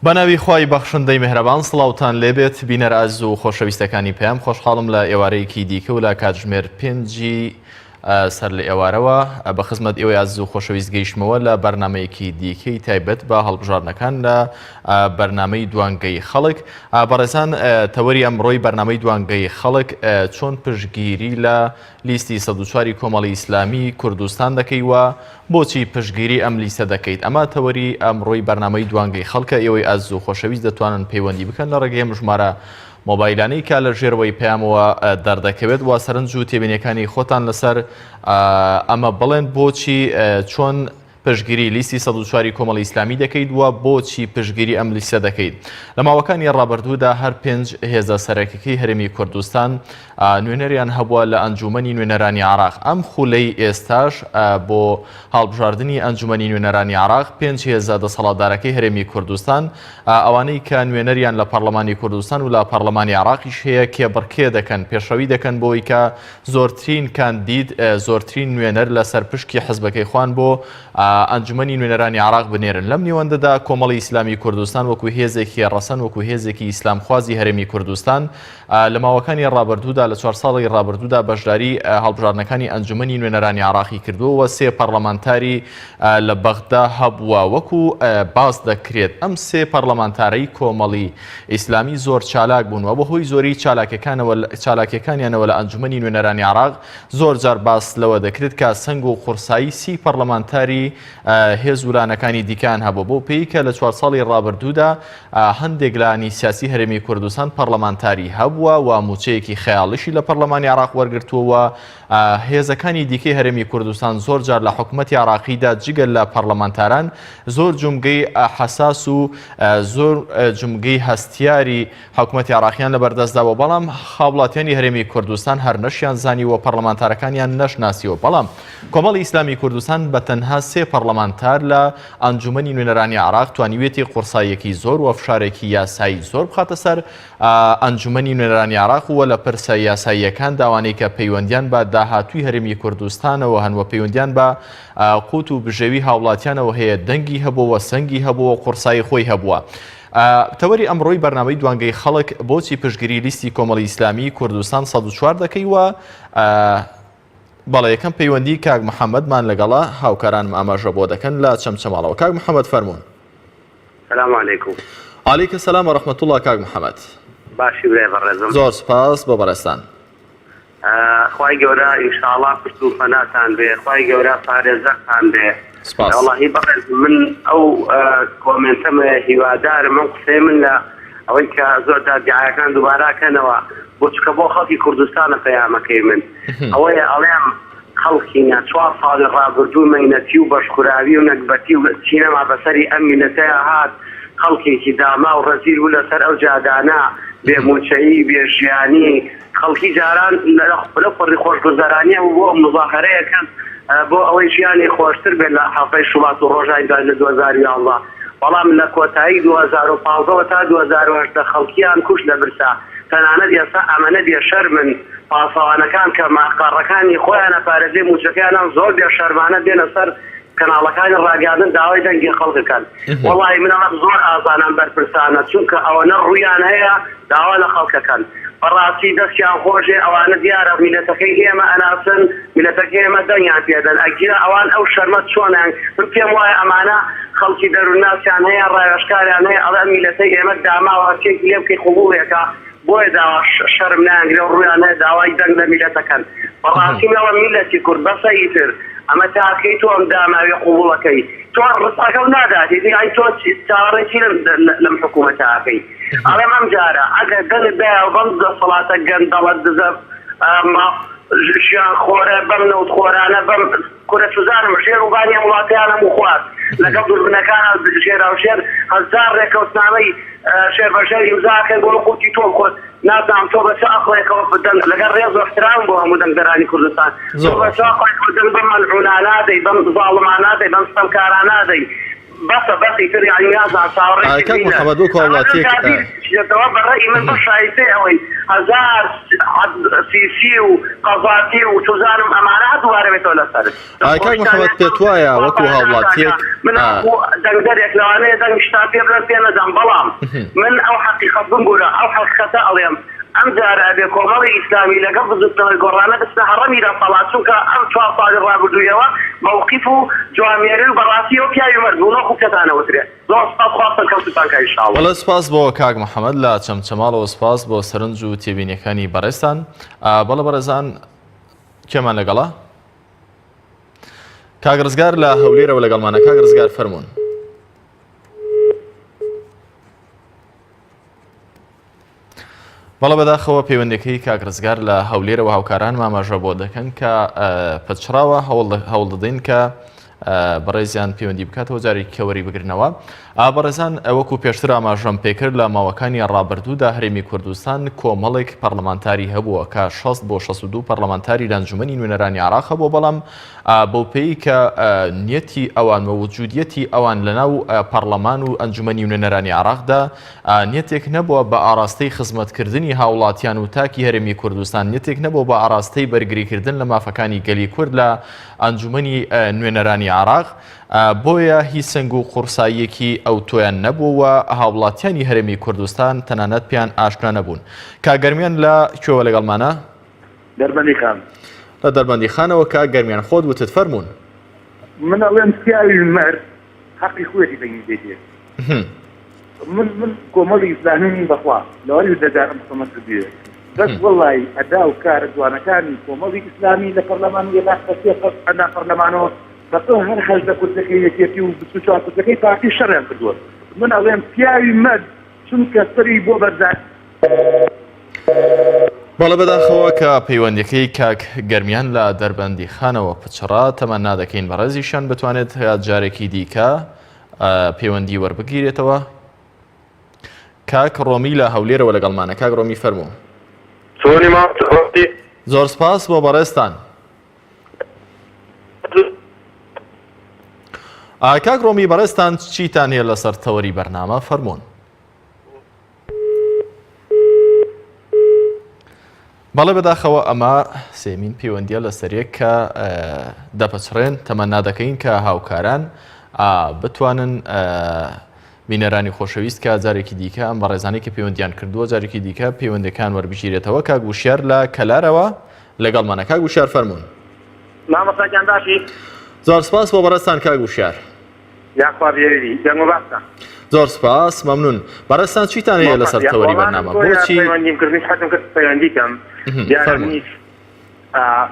بەناوی خوای بەخشندەی میهرەبان سڵاوتان لێبێت بینەر ئاز و خۆشەویستەکانی پێم خۆشحاڵم لە ئێوارەیەکی دیکە و لە کاتژمێر 5 سەر لە ئێوارەوە بە خزمەت ئێوەی ئاز و خۆشەویست گەیشتمەوە لە بەرنامەیەکی دیکەی تایبەت بە هەڵبژاردنەکان لە بەرنامەی دوانگەی خەڵک. بەڕێزان تەوەری ئەمڕۆی بەرنامەی دوانگەی خەڵک چۆن پشتگیری لە لیستی 104 کۆمەڵی ئیسلامی کوردستان دەکەی و بۆچی پشتگیری ئەم لیستە دەکەیت. ئەمە تەوەری ئەمڕۆی بەرنامەی دوانگەی خەڵکە. ئێوەی ئاز و خۆشەویست دەتوانن پەیوەندی بکەن لە ڕێگەی ژمارە مۆبایلانەی کە لە ژێرەوەی پەیامەوە دەردەکەوێت و سەرنج و تێبینیەکانی خۆتان لەسەر ئەمە بڵێن بۆچی چۆن پشتگیری لیستی 104 کۆمەڵی ئیسلامی دەکەیت و بۆچی پشتگیری ئەم لیستە دەکەیت. لە ماوەکانی ڕابردوودا هەر 5 هێزە سەرەکیەکەی هەرێمی کوردستان نوێنەریان هەبووە لە ئەنجومەنی نوێنەرانی عێراق. ئەم خولەی ئێستاش بۆ هەڵبژاردننی ئەنجومەنی نوێنەرانی عێراق 5 هێزە دەسەڵاتدارەکەی هەرێمی کوردستان ئەوانەی کە نوێنەریان لە پەرلەمانی کوردستان و لە پەرلەمانی عێراقیش هەیە کێبڕکێ دەکەن، پێشەوی دەکەن بۆی کە زۆرترین کاندید زۆرترین نوێنەر لە سەر پشکی حزبەکەی خوان بۆ ئەنجومەنی نوێنەرانی عێراق بنێرن. لەم نێوەندەدا کۆمەڵی ئیسلامی کوردستان وەکو هێزێکی ڕەسەن وەکو هێزێکی ئیسلامخوازی هەرێمی کوردستان لە ماوەکانی ڕابردوودا لە 4 ساڵی ڕابردوودا بەشداری هەڵبژاردنەکانی ئەنجومەنی نوێنەرانی عێراقی کردووە و 3 پەرلەمانتاری لە بەغدا هەبووە. وەکو باس دەکرێت ئەم 3 پەرلەمانتارەی کۆمەڵی ئیسلامی زۆر چالاک بوونەوە بەهۆی زۆری چالاکیەکانیانەوە لە ئەنجومەنی نوێنەرانی عێراق. زۆر جار باس لەوە دەکرێت کە سەنگ و قورسایی 30 پەرلەمانتاری هێز وڵانەکانی دیکان هەبوو بۆ پێی کە لە 4 ساڵی ڕابردوودا هەندێک لانی سیاسی هەرێمی کوردستان پەرلەمانتاری هەبووە و موچەیەکی خەیاڵیشی لە پەرلەمانی عێراق وەرگرتووە. هێزەکانی دیکەی هەرێمی کوردستان زۆر جار لە حکوومەتی عێراقیدا جگەل لە پەرلەمانتاران زۆر جومگەی حەساس و زۆر جومگەی هەستیاری حکوومەتی عێراقیان لەبەردەستداوە، بەڵام خاوڵاتیانی هەرێمی کوردستان هەر نەشیان زانیوە پەرلەمانتارەکانیان نەشناسیوە. بەڵام کۆمەڵی ئیسلامی کوردستان بە تەنها 3 پەرلەمانتار لە ئەنجومەنی نوێنەرانی عێراق توانیوێتی قورساییەکی زۆر و فشارێکی یاسایی زۆر بخاتە سەر ئەنجومەنی نوێنەرانی عێراق و لە پرسە یاساییەکان داوانەی کە پەیوەندیان بە داهاتووی هەرێمی کوردستانەوە هەنوە پەیوەندیان بە قوت و بژێوی هاوڵاتیانەوە هەیە، دەنگی هەبووە، سەنگی هەبووە، قورسایی خۆی هەبووە. تەوەری ئەمڕۆی بەرنامەی دوانگەی خەڵک بۆچی پشتگیری لیستی کۆمەڵی ئیسلامی کوردستان 104 دەکەی و بەڵێ یەکەم پەیوەندی کاک محەممەدمان لەگەڵا هاوکارانم ئاماژە بۆ دەکەن لە چەمچەماڵەوە. کاک محەممەد فەرموون. سلام علیکم. عەلەیکم سەلام و ڕەحمەتوڵڵا. کاک محەممەد باشی برای بەڕێزم. زۆر سپاس بۆ بەڕێستان. خوای گەورە ئینشاءڵڵا پشت و فەناتان بێ، خوای گەورە پارێزەرتان بێ. سپاس. وەڵڵاهی بەڕێز من ئەو کۆمنتەمە هیوادارم ئەم قسەی من لە ئەوەی کە زۆر دادگایەکان دووباراکەنەوە بۆ چکە بۆ خەڵکی کوردستانە پەیامەکەی من ئەوەیە ئەڵێم خەڵکی 4 ساڵی ڕابردوو مەینەتی و بەشخوراوی و نەکبەتی و چینەما بەسەری ئەم میلەتەیە هات، خەڵکێکی داما و ڕەزیل بوو لەسەر ئەو جادانە بێموچەیی بێژیانی خەڵکی جاران لە قڕی خۆشگوزەرانیە و بۆ مزاحەرەیەکەن بۆ ئەوەی ژیانی خۆشتر بێت لە هەڵپەی شوبات و ڕۆژایدا لە 2011. بەڵام لە کۆتایی 2015 تا 2018 خەڵکیان کوش لە برسا تەنانەت ئێستا ئەمەنە بێشەرمن پاسەوانەکان کە ماقاڕەکانی خۆیانە پارێزەی موچەکەیانان زۆر بێشەرمانە دێنە سەر کەناڵەکانی ڕاگەاندن داوای دەنگی خەڵکەکەن. وەڵی منەڵم زۆر ئازانان بەرپرسانە چونکە ئەوەنە ڕوویان هەیە داوا لە خەڵکەکەن. بەڕاستی دەستیان خۆشێ ئەوانە دیارە میلەتەکەی ئێمە ئەناسن میلەتەکەی ئێمە دەنگیان پێدەن ئەگیرە ئەوان ئەو شەرمە چۆنیان من پێم وایە ئەمانە خەڵکی دەروونناسیان هەیە ڕایۆشکاریان هەیە ئەڵێ میلەتەی ئێمە داماوە هەرچێکی لێ بکەی قبوڵێکە بۆیە داوا شەرم نایانگرێ و ڕوویان هەیە داوای دەنگ لە میلەتەکەن. بەڕاستی منەوە میلەتی کورد بەسەی تر ئەمە تاکەی تۆ ئەم داماوی قبوڵەکەی تۆ ڕستاکە و ناداتی دیای تۆ چاڕێکی لەم حکوومەتاکەی ئەڵێ ئەم جارە ئەگەر دەنت دایە بەم دەسەڵاتە گەندەڵەت دزە ژیان خۆرە بەم نەوت خۆرانە بەم کورە سوزانم ژێر وبانی وڵاتیانە و خوارد لەگەڵ دووربنەکانە ژێرا و ژێر هەزار ڕێکەوتنامەی شێر بەشەر ئیمزاکەن بۆ قوتی تۆ بخۆت نازانم تۆ بەچ ئەقڵێکەوە بدەن لەگەڵ ڕێز و احترام بۆ هەموو دەنگدەرانی کوردستان تۆ بەچ ئەقڵێک بدەن بەم مەلعونانە نادەی بەم زاڵمان نادەی بەم ستەمکاران نادەی بەسە بەسی تر یعنی نازان چاوەڕێکی کاک محەممەد وەکو هەوڵاتیەک بەڕێی من بەشایستەی ئەوەی هەزار سیسی و قەزاتی و توزانم ئەمانە دووارە بێتەوە لەسەر. کاک محەممەد پێت وایە وەکو هاوڵاتیەک من دەنگدەرێک لەوانەیە دەنگ شتا پێ بڵێن پێ نەدەم، بەڵام من او حقيقه بنقول او حقيقه اليوم ام جارة بكومري اسلامي لقبض القرآن بس حرمي الى طلعت شوكا ام توافق الرابدوية موقفه جوامير البراسي وكيا يمرضون خوكتانا وتري زور سپاس خواستن كوتانك ان شاء الله. والله سپاس بۆ کاک محەممەد لە چەمچەماڵەوە سپاس بۆ سەرنج و تێبینیەکانی بەڕێستان. بەڵە بەڕێزان کێمان لەگەڵا؟ کاک ڕزگار لە هەولێرەوە لەگەڵمانە. کاک ڕزگار فەرموون. بەڵە بەداخەوە پەیوەندەکەی کاک ڕزگار لە هەولێرەوە هاوکاران ماماژە بۆ دەکەن کە پچراوە هەوڵ دەدەین کە بەڕێزیان پەیوەندی بکاتەوە جارێکی کەوەری بگرنەوە. بەڕێزان ئەوەکو پێشتر ئاماژەم پێکرد لە ماوەکانی ڕابردوودا هەرێمی کوردستان کۆمەڵێک پەرلەمانتاری هەبووە کە 60 بۆ 62 پەرلەمانتاری ئەنجومەنی نوێنەرانی عێراق هەبووە، بەڵام بەو پێی کە نیەتی ئەوان و وجودیەتی ئەوان لەناو پەرلەمان و ئەنجومەنی نوێنەرانی عێراقدا نیەتێک نەبووە بە ئاراستەی خزمەتکردنی هاوڵاتیان و تاکی هەرێمی کوردستان، نیەتێک نەبووە بە ئاراستەی بەرگریکردن لە مافەکانی گەلی کورد لە ئەنجومەنی نوێنەرانی عێراق. بۆیە هیچ سنگ و قورساییەکی ئەو تۆیان نەبووە هاوڵاتیانی هەرێمی کوردستان تەنانەت پیان ئاشنا نەبوون. کاگەرمیان لە کوێوە لەگەڵمانە؟ دەربەندی خان. لە دەربەندی خانەوە کە گەرمیان خۆت وتت فەرموون. من ئەڵێم پیاوی مرد حەقی خۆیەتی بەینی دێتێ. من کۆمەڵی ئیسلامی بەخوا لەوەی دەدارم قسەمە کردوێ. بەس وەڵی ئەدا و کارە جوانەکانی کۆمەڵی ئیسلامی لە پەرلەمان لێدا ئەدا پەرلەمانەوە بەتۆ هەر هەژدە کوردەکەی یەکێتی و 24 کوردەکەی پارتی شەڕیان کردووە. من ئەڵێم پیاوی مرد چونکە سەری بۆ بەرزان. بەڵە بەداخەوە کە پەیوەندەکەی کاک گەرمیان لە دەربەندی خانەوە پچڕا تەمەنا دەکەین بەڕێزیشان بتوانێت جارێکی دیکە پەیوەندی وەربگیرێتەوە. کاک ڕۆمی لە هەولێرەوە لەگەڵمانە. کاک ڕۆمی فەرموو. زۆر سپاس بۆ بەڕێستان. کاک ڕۆمی بەڕێستان چیتان هەیە لەسەر تەوەری بەرنامە فەرموون. بەڵێ بەداخەوە ئەمە سێمین پەیوەندیە لەسەرێک کە دەپەچڕێن تەمەنا دەکەین کە هاوکاران بتوانن بینەرانی خۆشەویست کە جارێکی دیکە ئەم بەڕێزانەی کە پەیوەندیان کردووە جارێکی دیکە پەیوەندەکان وەربژیرێتەوە. کاک گوشیار لە کەلارەوە لەگەڵمانە. کاک گوشیار فەرموون. مامۆستاکان باشی؟ زۆر سپاس بۆ بەڕێستان کاک گوشیار. یاخوا بێویری دەنگ و باسە. زۆر سپاس مەمنون. بەڕێستان چیتان هەیە لەسەر تەوەری بەرنامە؟ بۆچی پەیوەندیمکردنی حەتم کرد پەیوەندی کەم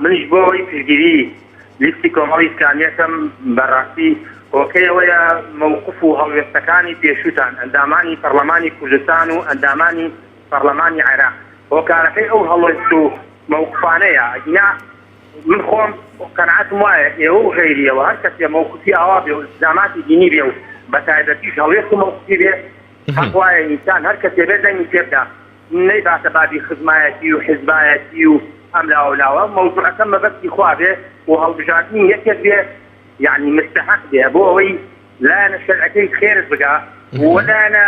منیش بۆ ئەوەی پشتگیری لیستی کۆمەڵی ئیسلامیەکەم بەڕاستی ئۆکەیەوەیە مووقف و هەڵوێستەکانی پێشووتان ئەندامانی پەرلەمانی کوردستان و ئەندامانی پەرلەمانی عێراق هۆکارەکەی ئەو هەڵوێست و مووقفانەیە ئەگینا من خۆم قەنەعەتم وایە ئێوە و غەیریەوە هەر کەسێ مووقفی ئاوا بێ و ئیلزاماتی دینی بێ و بەتایبەتیش هەڵوێست و مووقفی بێ حەق وایە ئینسان هەر کەسێ بێ دەنگی پێ بدات نەیباتە بابی خزمایەتی و حیزبایەتی و ئەم لاوەلاوە مەوزوعەکەم بەبەستی خوا بێ و هەڵبژاردننی یەکێک بێ يعني مستحق بێ بۆ ئەوەی لایەنە شەرعەکەی خێرت بگا وەلایەنە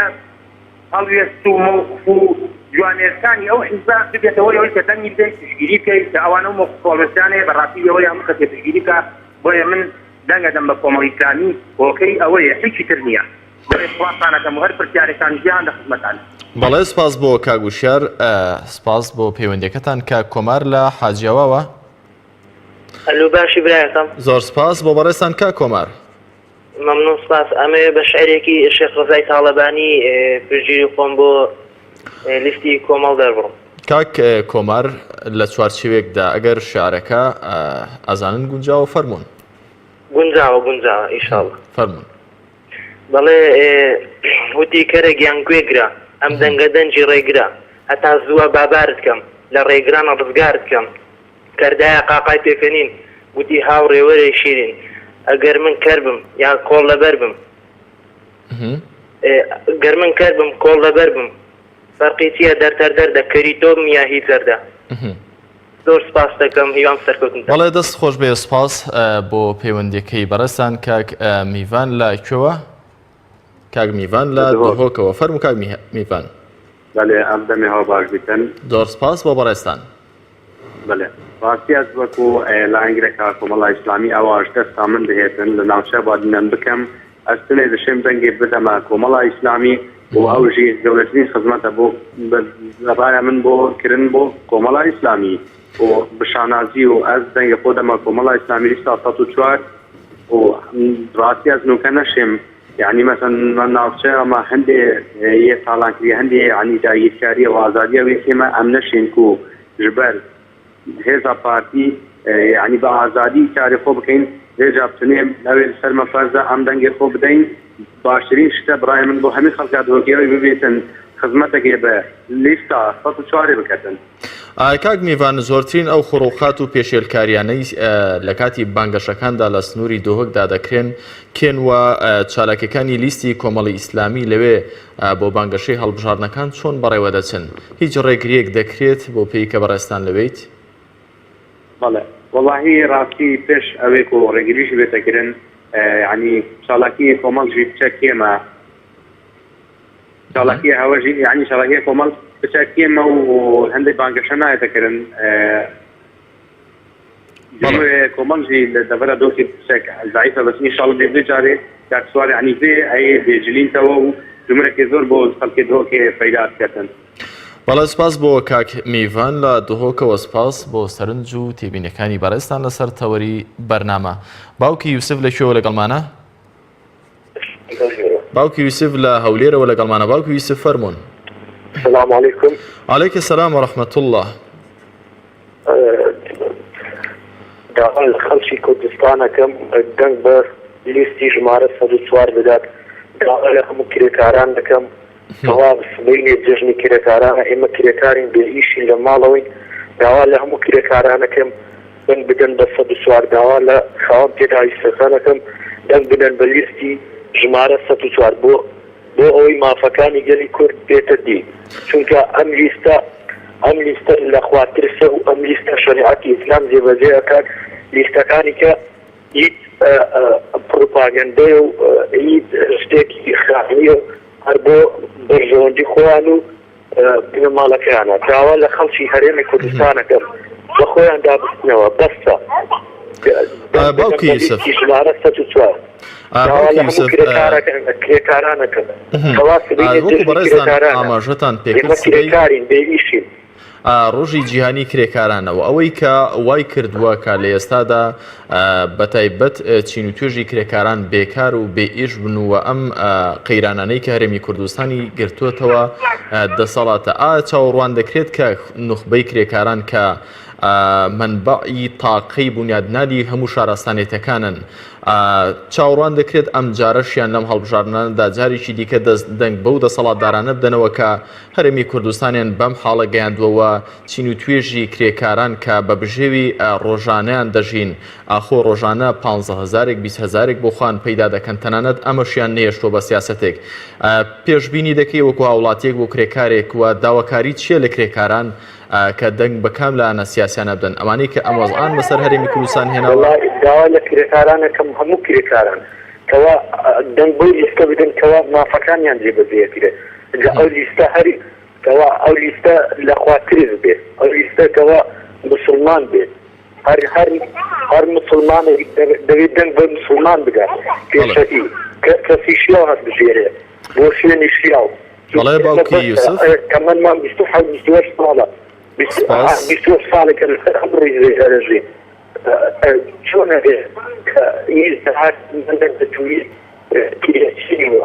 هەڵوێست و مووقف و جوانێرەکانی ئەو حیزبا ببێتەوەی ئەوەی کە دەنگی بدەیت پشتگیری بکەیت کە ئەوانە و مووقف هەڵوێستانەیە بەڕاستی ئەوەی هەموو کەسێ پشتگیری بکا بۆیە من دەنگە دەم بە کۆمەڵی ئیسلامی هۆکەی ئەوەیە هیچی تر نییە. بۆیە سوپاسانەکەم و هەر پرسیارێکانی جیهان لە خزمەتانە. بەڵێ سپاس بۆ کاک گوشیار. سپاس بۆ پەیوەندیەکەتان. کاک کۆمار لە حاجیاواوە. هەلو باشی برایەکەم. زۆر سپاس بۆ بەڕێستان کاک کۆمار. مەمنون سپاس. ئەمێ بە شعرێکی شێخ ڕزای تاڵەبانی پشتگیری خۆم بۆ لیستی کۆمەڵ دەربڕم. کاک کۆمار لە چوارچێوێکدا ئەگەر شعرەکە ئەزانن گونجاوە فەرموون. گونجاوە ئیشاڵڵا فەرموون. بەڵێ وتی کەرە گیان گوێگرا ئەم دەنگە دەنجی ڕێگرا هەتا زووە بابارت کەم لە ڕێگرانە ڕزگارت کەم کەردایە قاقای پێکەنین وتی هاوڕێوەرە شیرین ئەگەر من کەربم یان کۆڵ لەبەر بم گەر من کەربم کۆڵ لەبەر بم فەرقی چییە دەرتەر دەردە کەری تۆم یا هیچ زەردە. زۆر سپاس دەکەم هیوام سەرکەوتن. بەڵێ دەست خۆش بێ سپاس بۆ پەیوەندیەکەی بەڕێستان. کاک میڤان لە کوێوە؟ کاک میڤان لە هۆکەوە فەرموو. کاک میڤان. بەڵێ ئەم دەمێ هەوا باش بیکەن. زۆر سپاس بۆ بەڕێستان. بەڵێ ڕاستی ئەس وەکو لە ئەنگلێکا کۆمەڵای ئیسلامی ئەوە دەستا من دەهێتن لە ناوچە بادنەم بکەم ئەستنێ دەشێم دەنگێ بدەمە کۆمەڵای ئیسلامی و ئەوژی دەوڵەتنی خزمەتە بۆ لەڕایە من بۆ کردن بۆ کۆمەڵای ئیسلامی و بشانازی و ئەس دەنگە خۆ دەما کۆمەڵای ئیسلامی ئێستا 104 و ڕاستی ئەس نوکە نەشێم يعني مثلا ناوچه اما هندي يطالع كي هندي يعني جاي كاريه وازاديه وكما امنشين كو جبر هذا بارتي يعني بازادي كاري خو بكين رجع بتنيم لو سلمى فرزه ام دنگ خو بدين باشرين شتا براي من بو همي خلق دوكي بيتن خدمتك به ليستا 104 بكتن کاک میوان زۆرترین ئەو خۆڕۆخات و پێشێلکاریانەی لە کاتی بانگەشەکاندا لە سنووری دۆهۆکدا دەکرێن کێن و چالاکەکانی لیستی کۆمەڵی ئیسلامی لەوێ بۆ بانگەشەی هەڵبژاردنەکان چۆن بەڕێوە دەچن هیچ ڕێگریەک دەکرێت بۆ پێی کە بەڕێستان لەوێیت؟ بەڵێ والله ڕاستی پێش ئەوێک و ڕێگریشی بێتەکردن يعني چالاکی کۆمەڵژی بچەکێمە چالاکی هەوەژی يعني چالاکی کۆمەڵ بچەکێمە و هەندێک بانگەشە نایەتەکردن کۆمەڵژی دەبەرە دۆکی بچەک ضعیفە بەس ئینشاڵڵا بێ جارێ داکسوار يعني بێ ئەیە بێجلینتەوە و جملەکی زۆر بۆ خەڵکی دۆکێ پەیدا بکەن. بەڵێ سپاس بۆ کاک میوان لە دهۆکەوە سپاس بۆ سەرنج و تێبینەکانی بەڕێستان لەسەر تەوەری بەرنامە. باوکی یوسف لەکوێوە لەگەڵمانە؟ باوکی یوسف لە هەولێرەوە لەگەڵمانە. باوکی یوسف فەرموون. السلام عليكم. عليك السلام ورحمة الله. داخل خلشي كردستان كم دنگ بس ليستي جمارة 104 بدات داخل هم كريكاران كم جواب سبيل الججن كريكاران اما كريكارين بالإيشي لمالوين داخل هم كريكاران كم دنگ بدن بس 104 داخل خوام تدعي سسانة كم دنگ بدن بالليستي جمارة 104 بو ئەوەی مافەکانی گەلی کورد بێتە دی چونکە ئەم لیستە لە خواترسە و ئەم لیستە شریعەتی ئیسلام جێبەجێەکات لیستەکانی کە هیچ پروپاگەندەیە و هیچ شتێکی خراپیە هەر بۆ بەرژەوەندی خۆیان و بنەماڵەکەیانە داوا لە خەڵکی هەرێمی کوردستانەکەم بە خۆیان دابستنەوە بەستە باوکی یوسف ژمارە 104 وەکو بەڕێزان ئاماژەتان پێکردین ڕۆژی جیهانی کرێکارانەوە ئەوەی کە وای کردووە کە لە ئێستادا بەتایبەت چین و توێژی کرێکاران بێکار و بێئیش بن و ئەم قەیرانانەی کە هەرێمی کوردستانی گرتووەتەوە دەسەڵاتە چاوەڕوان دەکرێت کە نوخبەی کرێکاران کە منبعی تاقەی بنیادنانی هەموو شارستانێتەکانن چاوەڕوان دەکرێت ئەم جارەشیان لەم هەڵبژاردنانەدا جارێکی دیکە دەنگ بەو دەسەڵاتدارانە بدەنەوە کە هەرێمی کوردستانیان بەم حاڵە گەیاندووەوە چین و توێژی کرێکاران کە بە بژێوی ڕۆژانەیان دەژین ئاخۆ ڕۆژانە 15,000 20,000 بۆ خوان پەیدا دەکەن تەنانەت ئەمەشیان نێشتۆ بە سیاسەتێک پێشبینی دەکەی وەکو هاوڵاتیەک بۆ کرێکارێک وە داواکاری چیە لە کرێکاران کە دەنگ بەکام لایەنە سیاسیانە بدەن ئەمانەی کە ئەم وەزعان بەسەر هەرێمی کوردستان هێناوە داوا لە کرێکارانەکەم هەموو کرێکاران کەوا دەنگ بۆ لیستە بدەن کەوا مافەکانیان جێبەجێکرێت ئەو لیستە هەری کەوا ئەو لیستە لە خواترز بێت ئەو لیستە کەوا مسلمان بێت هەر مسلمانێک دەوێت دەنگ بە مسلمان بدات پێشەتی کەسی شیاو هەست بژێرێ بۆ شوێنی شیاو بەڵێ باوکی یوسف کەمەمان 27 ساڵە 20 ساڵێکە لەسەر ئەم ڕێژەژێ چۆنە بێ کە هیچ دەهات مندەک دەتوویت کێچی و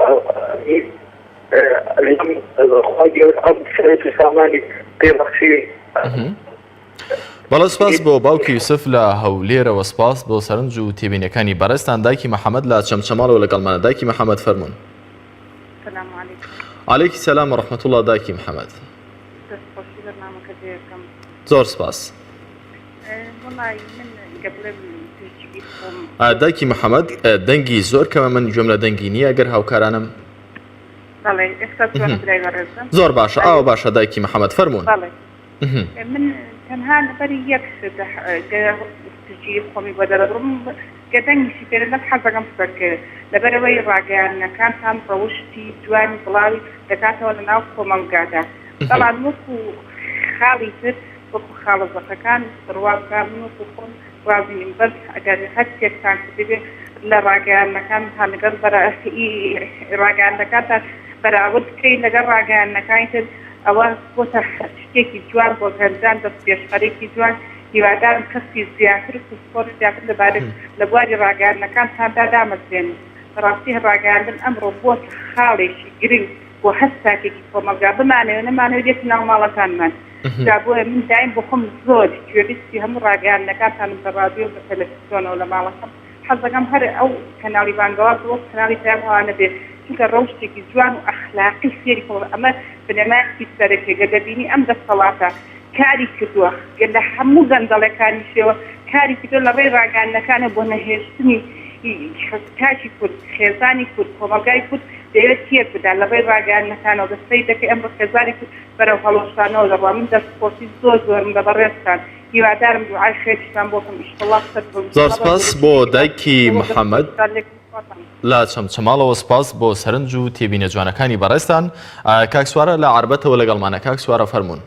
خوا گەورە ئەم سەرەت و سامانی پێبەخشی بەڵێ سپاس بۆ باوکی یوسف لە هەولێرەوە سپاس بۆ سەرنج و تێبینەکانی بەڕێستان دایکی محەممەد لە چەمچەماڵەوە لەگەڵمانە دایکی محەممەد فەرموون. عليك السلام ورحمة الله دايكي محمد. زور سپاس. دايكي محمد دەنگی زۆر کەمە من جملە دەنگی نییە گەر هاوکارانم زۆر باشە ئاوە باشە دایکی محەممەد فەرموون. من تەنها لەبەری یەک خۆمی بەدەڕم کە دەنگیشی پێ لەم حەزەکەم سەرکرد لەبەرەوەی ڕاگەیانەکانتان ڕەوشتی جوانی بڵاوی دەکاتەوە لە ناو کۆمەڵگادا بەڵام وەکو خاڵی تر وەکو خاڵەزەقەکان ڕوابکان وەکو خۆم وازینیم بەس ئەگەر هەر شتێکتان کردبێ لە ڕاگەیانەکانتان لەگەڵ بەرەئی ڕاگەیانەکانتان بەراورد بکەین لەگەڵ ڕاگەیاندنەکانی ئەوە بۆتە شتێکی جوان بۆ گەنجان دەست پێشخەرێکی جوان هیوادارم کەسی زیاتر و سپۆرت زیاتر لەبارەت لە بواری ڕاگەیاندنەکانتاندا دامەزرێن بەڕاستی ڕاگەیاندن ئەمڕۆ بۆتە خاڵێکی گرنگ بۆ هەستاکێکی کۆمەلگا بمانەوە نەمانەوە دێت ناو ماڵەکانمان جا بۆیە من دایم بۆ خۆم زۆر گوێبیستی هەموو ڕاگەیاندنەکانتانم بە ڕادیۆ بە تەلەڤیزیۆنەوە لە ماڵەکەم حەز دەکەم هەر ئەو کەناڵی بانگەواز وەک کەناڵی پێیانەوانە بێت چونکە ڕەوشتێکی جوان و ئەخلاقی فێری ئەمە بنەمایەکی سەرەکێ دەبینی ئەم دەسەڵاتە کاری کردووە لە هەموو گەندەڵەکانی شێوە کاری کردو لە ڕێی ڕاگەیاندنەکانە بۆ نەهێشتنی کاکی کورد خێزانی کورد کۆمەلگای کورد دەوێت تێر بدا لە ڕێی ڕاگەیاندنەکانەوە دەستەی دەکەی ئەمڕۆ خێزانی کورد بەرەو هەڵۆشتانەوە دەڕوا من دەستپۆرتی زۆر زۆرم لە بەڕێستان هیوادارم دوعای خێرتان بۆکەم ئیشەڵڵا زۆر سپاس بۆ دایکی محەممەد لا چەمچەماڵەوە سپاس بۆ سەرنج و تێبینە جوانەکانی بەڕێستان کاک سوارە لە عربەتەوە لەگەڵمانە کاک سوارە فەرموون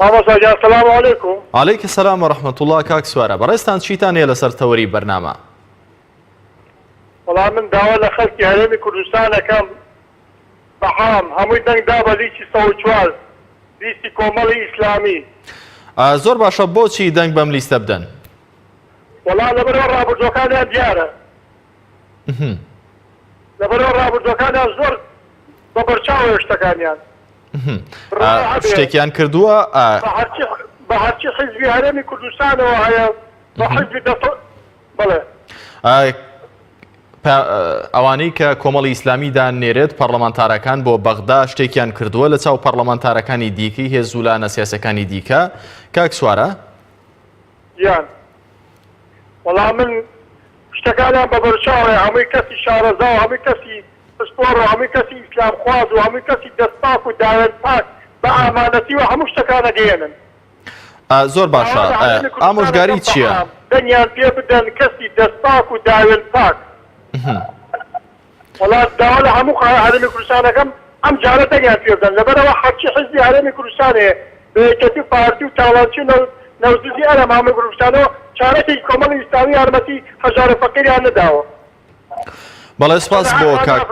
السلام عليكم. عليك السلام ورحمة الله كاك سوارة بەڕێستان چیتان هەیە لەسەر تەوەری بەرنامە؟ وەڵام من داوا لە خەڵکی هەرێمی کوردستانەکەم بەحام هەمووی دەنگ دا بە لیستی 104 لیستی کۆمەڵی ئیسلامی. زۆر باشە بۆچی دەنگ بەم لیستە بدەن؟ وەڵام لەبەرەوە ڕابردووەکانیان دیارە لەبەرەوە ڕابردووەکانیان زۆر بە بەرچاوە شتەکانیان شتێکیان کردووە بە هەرچی حیزبی هەرێمی کوردستانەوە هەیە بە حیزبی بەڵێ ئەوانەی کە کۆمەڵی ئیسلامی دانێرێت پەرلەمانتارەکان بۆ بەغدا شتێکیان کردووە لە چاو پەرلەمانتارەکانی دیکەی هێزوولانە سیاسەکانی دیکە کاک سوارە؟ یان وەڵام من شتەکانیان بە بەرچاوە هەمووی کەسی شارەزا و هەمووی کەسی پسپۆڕ و هەمووی کەسی ئیسلام خواز و هەمووی کەسی دەستپاک و داوێن پاک بە ئامانەتی و هەموو شتەکانە گەێنن. زۆر باشە ئامۆژگاری چییە؟ دەنیان پێ بدەن کەسی دەستپاک و داوێن پاک. وڵات داوا لە هەموو هەرێمی کوردستانەکەم ئەم جارە دەنیان پێ بدەن لەبەرەوە حەقی حیزبی هەرێمی کوردستانەیە بە یەکەتی پارتی و تاوانچی نەوزدی ئەرەم هەمووی کوردستانەوە چارەکێکی کۆمەڵی ئیسلامی یارمەتی هەژارە فەقیریان نەداوە. بەڵێ سپاس بۆ کاک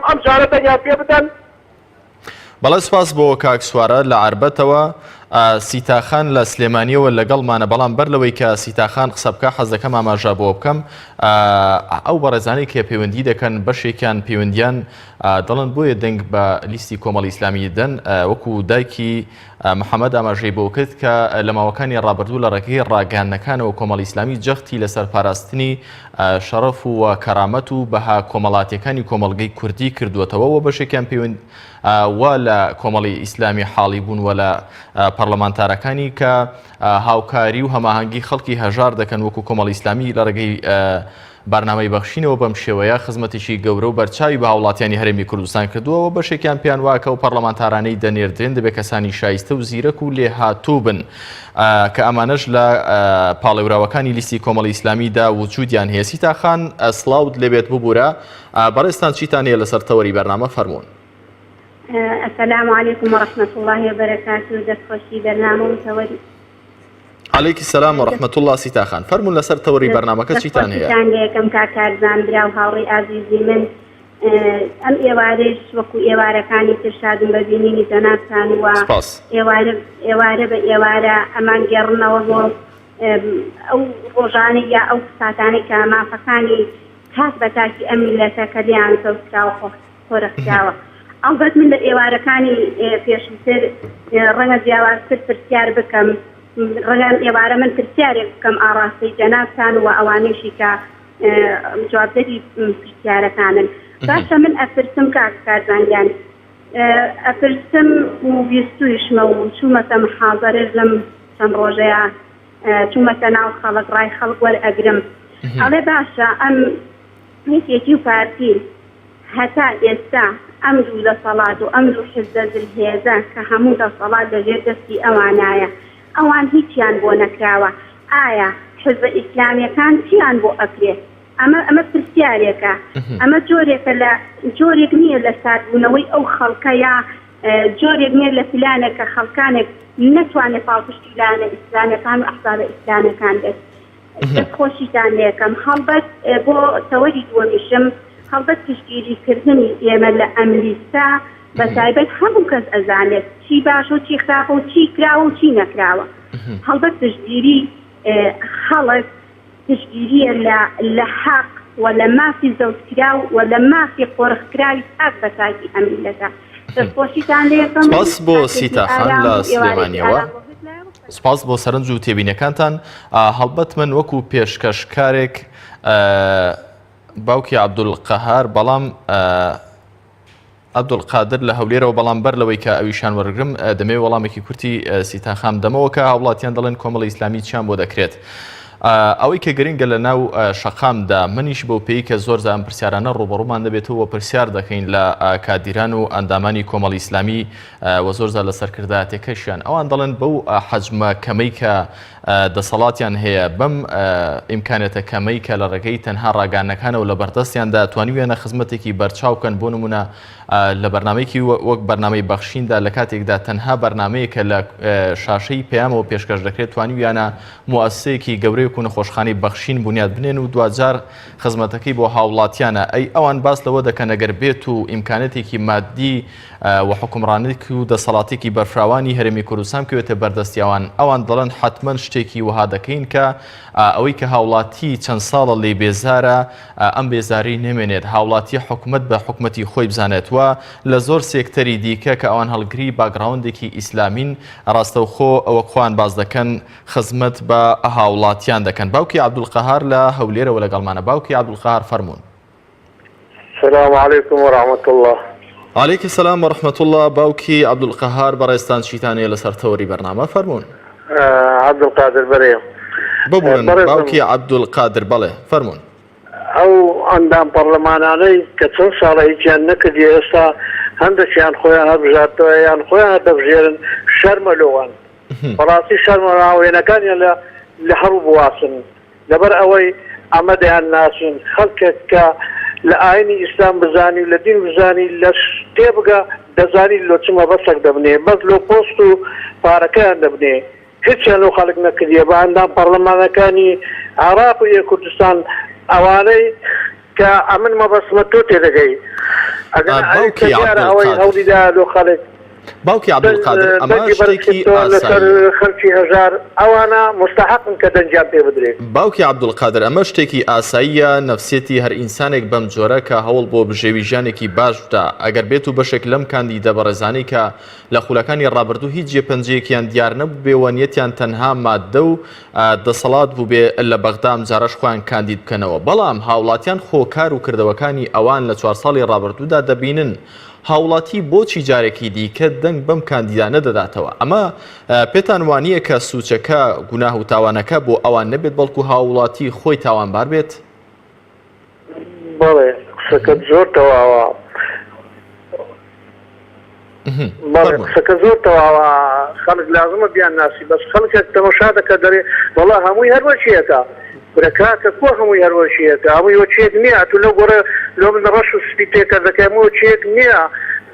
ئەم جارە دەنیان پێ بدەن. بەڵێ سپاس بۆ کاک سوارە لە عربەتەوە سیتاخان لە سلێمانیەوە لەگەڵمانە بەڵام بەر لەوەی کە سیتاخان قسە بکە حەز دەکەم ئاماژە بۆ بکەم ئەو بەڕێزانەی کە پەیوەندی دەکەن بەشێکیان پەیوەندیان دەڵێن بۆیە دەنگ بە لیستی کۆمەڵی ئیسلامی دەن وەکو دایکی محەممەد ئاماژەی بۆ کرد کە لە ماوەکانی ڕابردوو لە ڕێگەی ڕاگەیاندنەکانەوە کۆمەڵی ئیسلامی جەختی لەسەر پاراستنی شەڕەف و کەرامەت و بەها کۆمەڵاتیەکانی کۆمەڵگەی کوردی کردووەتەوە و بەشێکیان پەیوەند وا لە کۆمەڵی ئیسلامی حاڵی بوون و لە پەرلەمانتارەکانی کە هاوکاری و هەماهەنگی خەڵکی هەژار دەکەن وەکو کۆمەڵی ئیسلامی لە ڕێگەی بەرنامەی بەخشینەوە بەم شێوەیە خزمەتێکی گەورە و بەرچاوی بە هاوڵاتیانی هەرێمی کوردستان کردووە و بەشێکیان پێیان واکە و پەرلەمانتارانەی دەنێردرێن دەبێت کەسانی شایستە و زیرەک و لێهاتوو بن کە ئەمانەش لە پاڵێوراوەکانی لیستی کۆمەڵی ئیسلامیدا وجودیان هەیە. سیتاخان سڵاوت لێبێت ببوورە بەڕێستان چیتان هەیە لەسەر تەوەری بەرنامە فەرموون. السلام عليكم ورحمة الله وبركاته دەستخۆشی بەرنامە و تەوەری. عليك السلام ورحمة الله سیتاخان فەرموون لەسەر تەوەری بەرنامەکە چیتان هەیە؟ یەکەم کاکارزان برا و هاوڕێی ئازیزی من ئەم ئێوارەش وەکو ئێوارەکانی تر شادم بەبینینی جەنابتان و ئێوارە بە ئێوارە ئەمان گێڕنەوە بۆ ئەو ڕۆژانەی یا ئەو ساتانەی کە مافەکانی کات بە تاکی ئەم میلەتە کە لیان سەوسراوە خۆرەخراوە. ئەڵبەت من لە ئێوارەکانی پێشووتر ڕەنگە جیاوازتر پرسیار بکەم ڕەنگە ئێوارە من پرسیارێک بکەم ئاڕاستی جەنابتان و ئەوانەیشی کە جوابدەری پرسیارەکانن. باشە من ئەپرسم کارزانیان ئەپرسم و بیستویشمە و چوومەتە محاضەرێک لەم چەند ڕۆژەیە چوومەتە ناو خەڵک ڕای خەڵک وەرئەگرم ئەڵێ باشە ئەم هیچێکی و پارتی هەتا ئێستا ئەم دوو دەسەڵات و ئەم دوو حیزبە دڵهێزە کە هەموو دەسەڵات لەژێر دەستی ئەوانایە ئەوان هیچیان بۆ نەکراوە ئایا حیزبە ئیسلامیەکان چیان بۆ ئەکرێت؟ ئەمە پرسیارێکە ئەمە جۆرێک نییە لە سادبوونەوەی ئەو خەڵکە یا جۆرێک نییە لە فلانێک کە خەڵکانێک نەتوانێت پاڵپشتی لایەنە ئیسلامیەکان و ئەحزابە ئیسلامیەکان بێت. دەستخۆشیتان لێکەم هەڵبەت بۆ تەوەری دووەمیشم هەڵبەت پشتگیریکردنی ئێمە لە ئەمریکا بە تایبەت هەموو کەس ئەزانێت چی باش و چی خراپە و چی کراوە و چی نەکراوە هەڵبەت پشتگیری خەڵک پشتگیریە لە حەق و لە مافی زەوجکراو و لە مافی قۆرخکراوی تاک بە تاکی ئەمریکا دەستخۆشیتان لێکەم سپاس بۆ سیتاخان لە سلێمانیەوە سپاس بۆ سەرنج و تێبینەکانتان هەڵبەت من وەکو پێشکەشکارێک باوکی عەبدولقەهار بەڵام عەبدولقادر لە هەولێرەوە بەڵام بەر لەوەی کە ئەویشان وەرگرم دەمەوێت وەڵامێکی کورتی سیتاخام دەمەوە کە هاوڵاتیان دەڵێن کۆمەڵی ئیسلامی چیان بۆ دەکرێت ئەوەی کە گرنگە لە ناو شەقامدا منیش بۆ پێی کە زۆر ئەم پرسیارانە ڕوبەڕوومان دەبێتەوە پرسیار دەکەین لە کادیران و ئەندامانی کۆمەڵی ئیسلامی و زۆرجار لە سەرکردایەتەکەشیان ئەوان دەڵێن بەو حەجمە کەمەی کە دەسەڵاتیان هەیە بەم ئیمکانێتە کەمەی کە لە ڕێگەی تەنها ڕاگانەکانە و لە بەردەستیاندا توانیویانە خزمەتێکی بەرچاوکەن بۆ نمونە لە بەرنمەیەکی وەک بەرنامەی بەخشیندا لە کاتێکدا تەنها بەرنمەیە کە لە شاشەی پەیامەوە پێشکەش دەکرێت توانیویانە موەسسەیەکی گەورەی و نەخۆشخانەی بەخشین بنیاد بنێن و دوجار خزمەتەکەی بۆ هاوڵاتیانە ئەی ئەوان باس لەوە دەکەن ئەگەر بێت و ئیمکانێتێکی مادی و حکومڕانێکی و دەسەڵاتێکی بەرفراوانی هەرێمی کوردستان بکەوێتە بەردەستیاوان ئەوان دەڵێن حتمەن شتێکی وها دەکەین کە ئەوەی کە هاوڵاتی چەند ساڵە لێ بێزارە ئەم بێزاری نەمێنێت هاوڵاتی حکومت بە حکومەتی خۆی بزانێتوە لە زۆر سێکتەری دیکە کە ئەوان هەڵگری باگراوندێکی ئیسلامین ڕاستەوخۆ ئەوە خوان باز دەکەن خزمەت بە هاوڵاتیان دەکەن باوکی عەبدولقەهار لە هەولێرەوە لەگەڵمانە باوکی عەبدولقەهار فەرموون السلام عليكم ورحمة الله عليك السلام ورحمة الله باوکی عەبدولقەهار بەڕێستان چیتانەیە لەسەر تەوەری بەرنامە فەرموون عەبدولقادر بەرێ ببوون باوکی عەبدولقادر بەڵێ فەرموون ئەو ئەندام پەرلەمانانەی کە چەند ساڵە هیچیان نەکردی ئێستا هەندێکیان خۆیان هەبژاتەوە یان خۆیان دەبژێرن شەرمە لەوان بەڕاستی شەرمە ڕاوێنەکانیان لە هەڕوو بواسن لەبەر ئەوەی ئەمە دەیان ناسن خەڵکێک کە لە ئاینی ئیسلام بزانی و لە دین بزانی لە شتێ بگە دەزانی لۆ چمە بەسەک دەبنێ بەس لۆ پۆست و پارەکەیان دەبنێ هیچیان لەو خەڵک نەکردیە بە ئەندام پەرلەمانەکانی عێراق و کوردستان ئەوانەی کە ئەمن مەبەسمە تۆ تێدەگەی ئەگەر ئەوەی هەوڵیدا لۆ خەڵک باوکی عەبدولقادر ئەمە شتێکی لەسەر خەڵکی هەژار ئەوانە مستحقن کە دەنجیان پێ بدرێت باوکی عەبدولقادر ئەمە شتێکی ئاساییە نەفسێتی هەر ئینسانێک بەم جۆرە کە هەوڵ بۆ بژێوی ژیانێکی باش بدا ئەگەر بێت و بەشێک لەم کاندیدە بەڕێزانەی کە لە خولەکانی ڕابردوو هیچ جێپەنجەیەکیان دیار نەبوو بێ وەنیەتیان تەنها مادە و دەسەڵات بوو بێ لە بەغدا جارەش خۆیان کاندید بکەنەوە بەڵام هاوڵاتیان خۆکار و کردەوەکانی ئەوان لە 4 ساڵی ڕابردوودا دەبینن هاوڵاتی بۆچی جارێکی دیکە دەنگ بەم کاندیدا نەدەداتەوە ئەمە پێتان وانییە کە سوچەکە گوناه و تاوانەکە بۆ ئەوان نەبێت بەڵکو هاوڵاتی خۆی تاوانبار بێت بەڵێ قسەکە زۆر تەواوە قسەکە زۆر تەواوە خەڵک لازمە بیان ناسی بەس خەڵکێک تەماشا دەکە دەرێ وەڵا هەمووی هەروەشیەکە برەکاتە کۆ هەمووی هەروەشیەکە هەمووی وەچێک نییە ئەتو لەو گۆرە لۆ من ڕەش و سپی تێکە دەکەم وەچێک نییە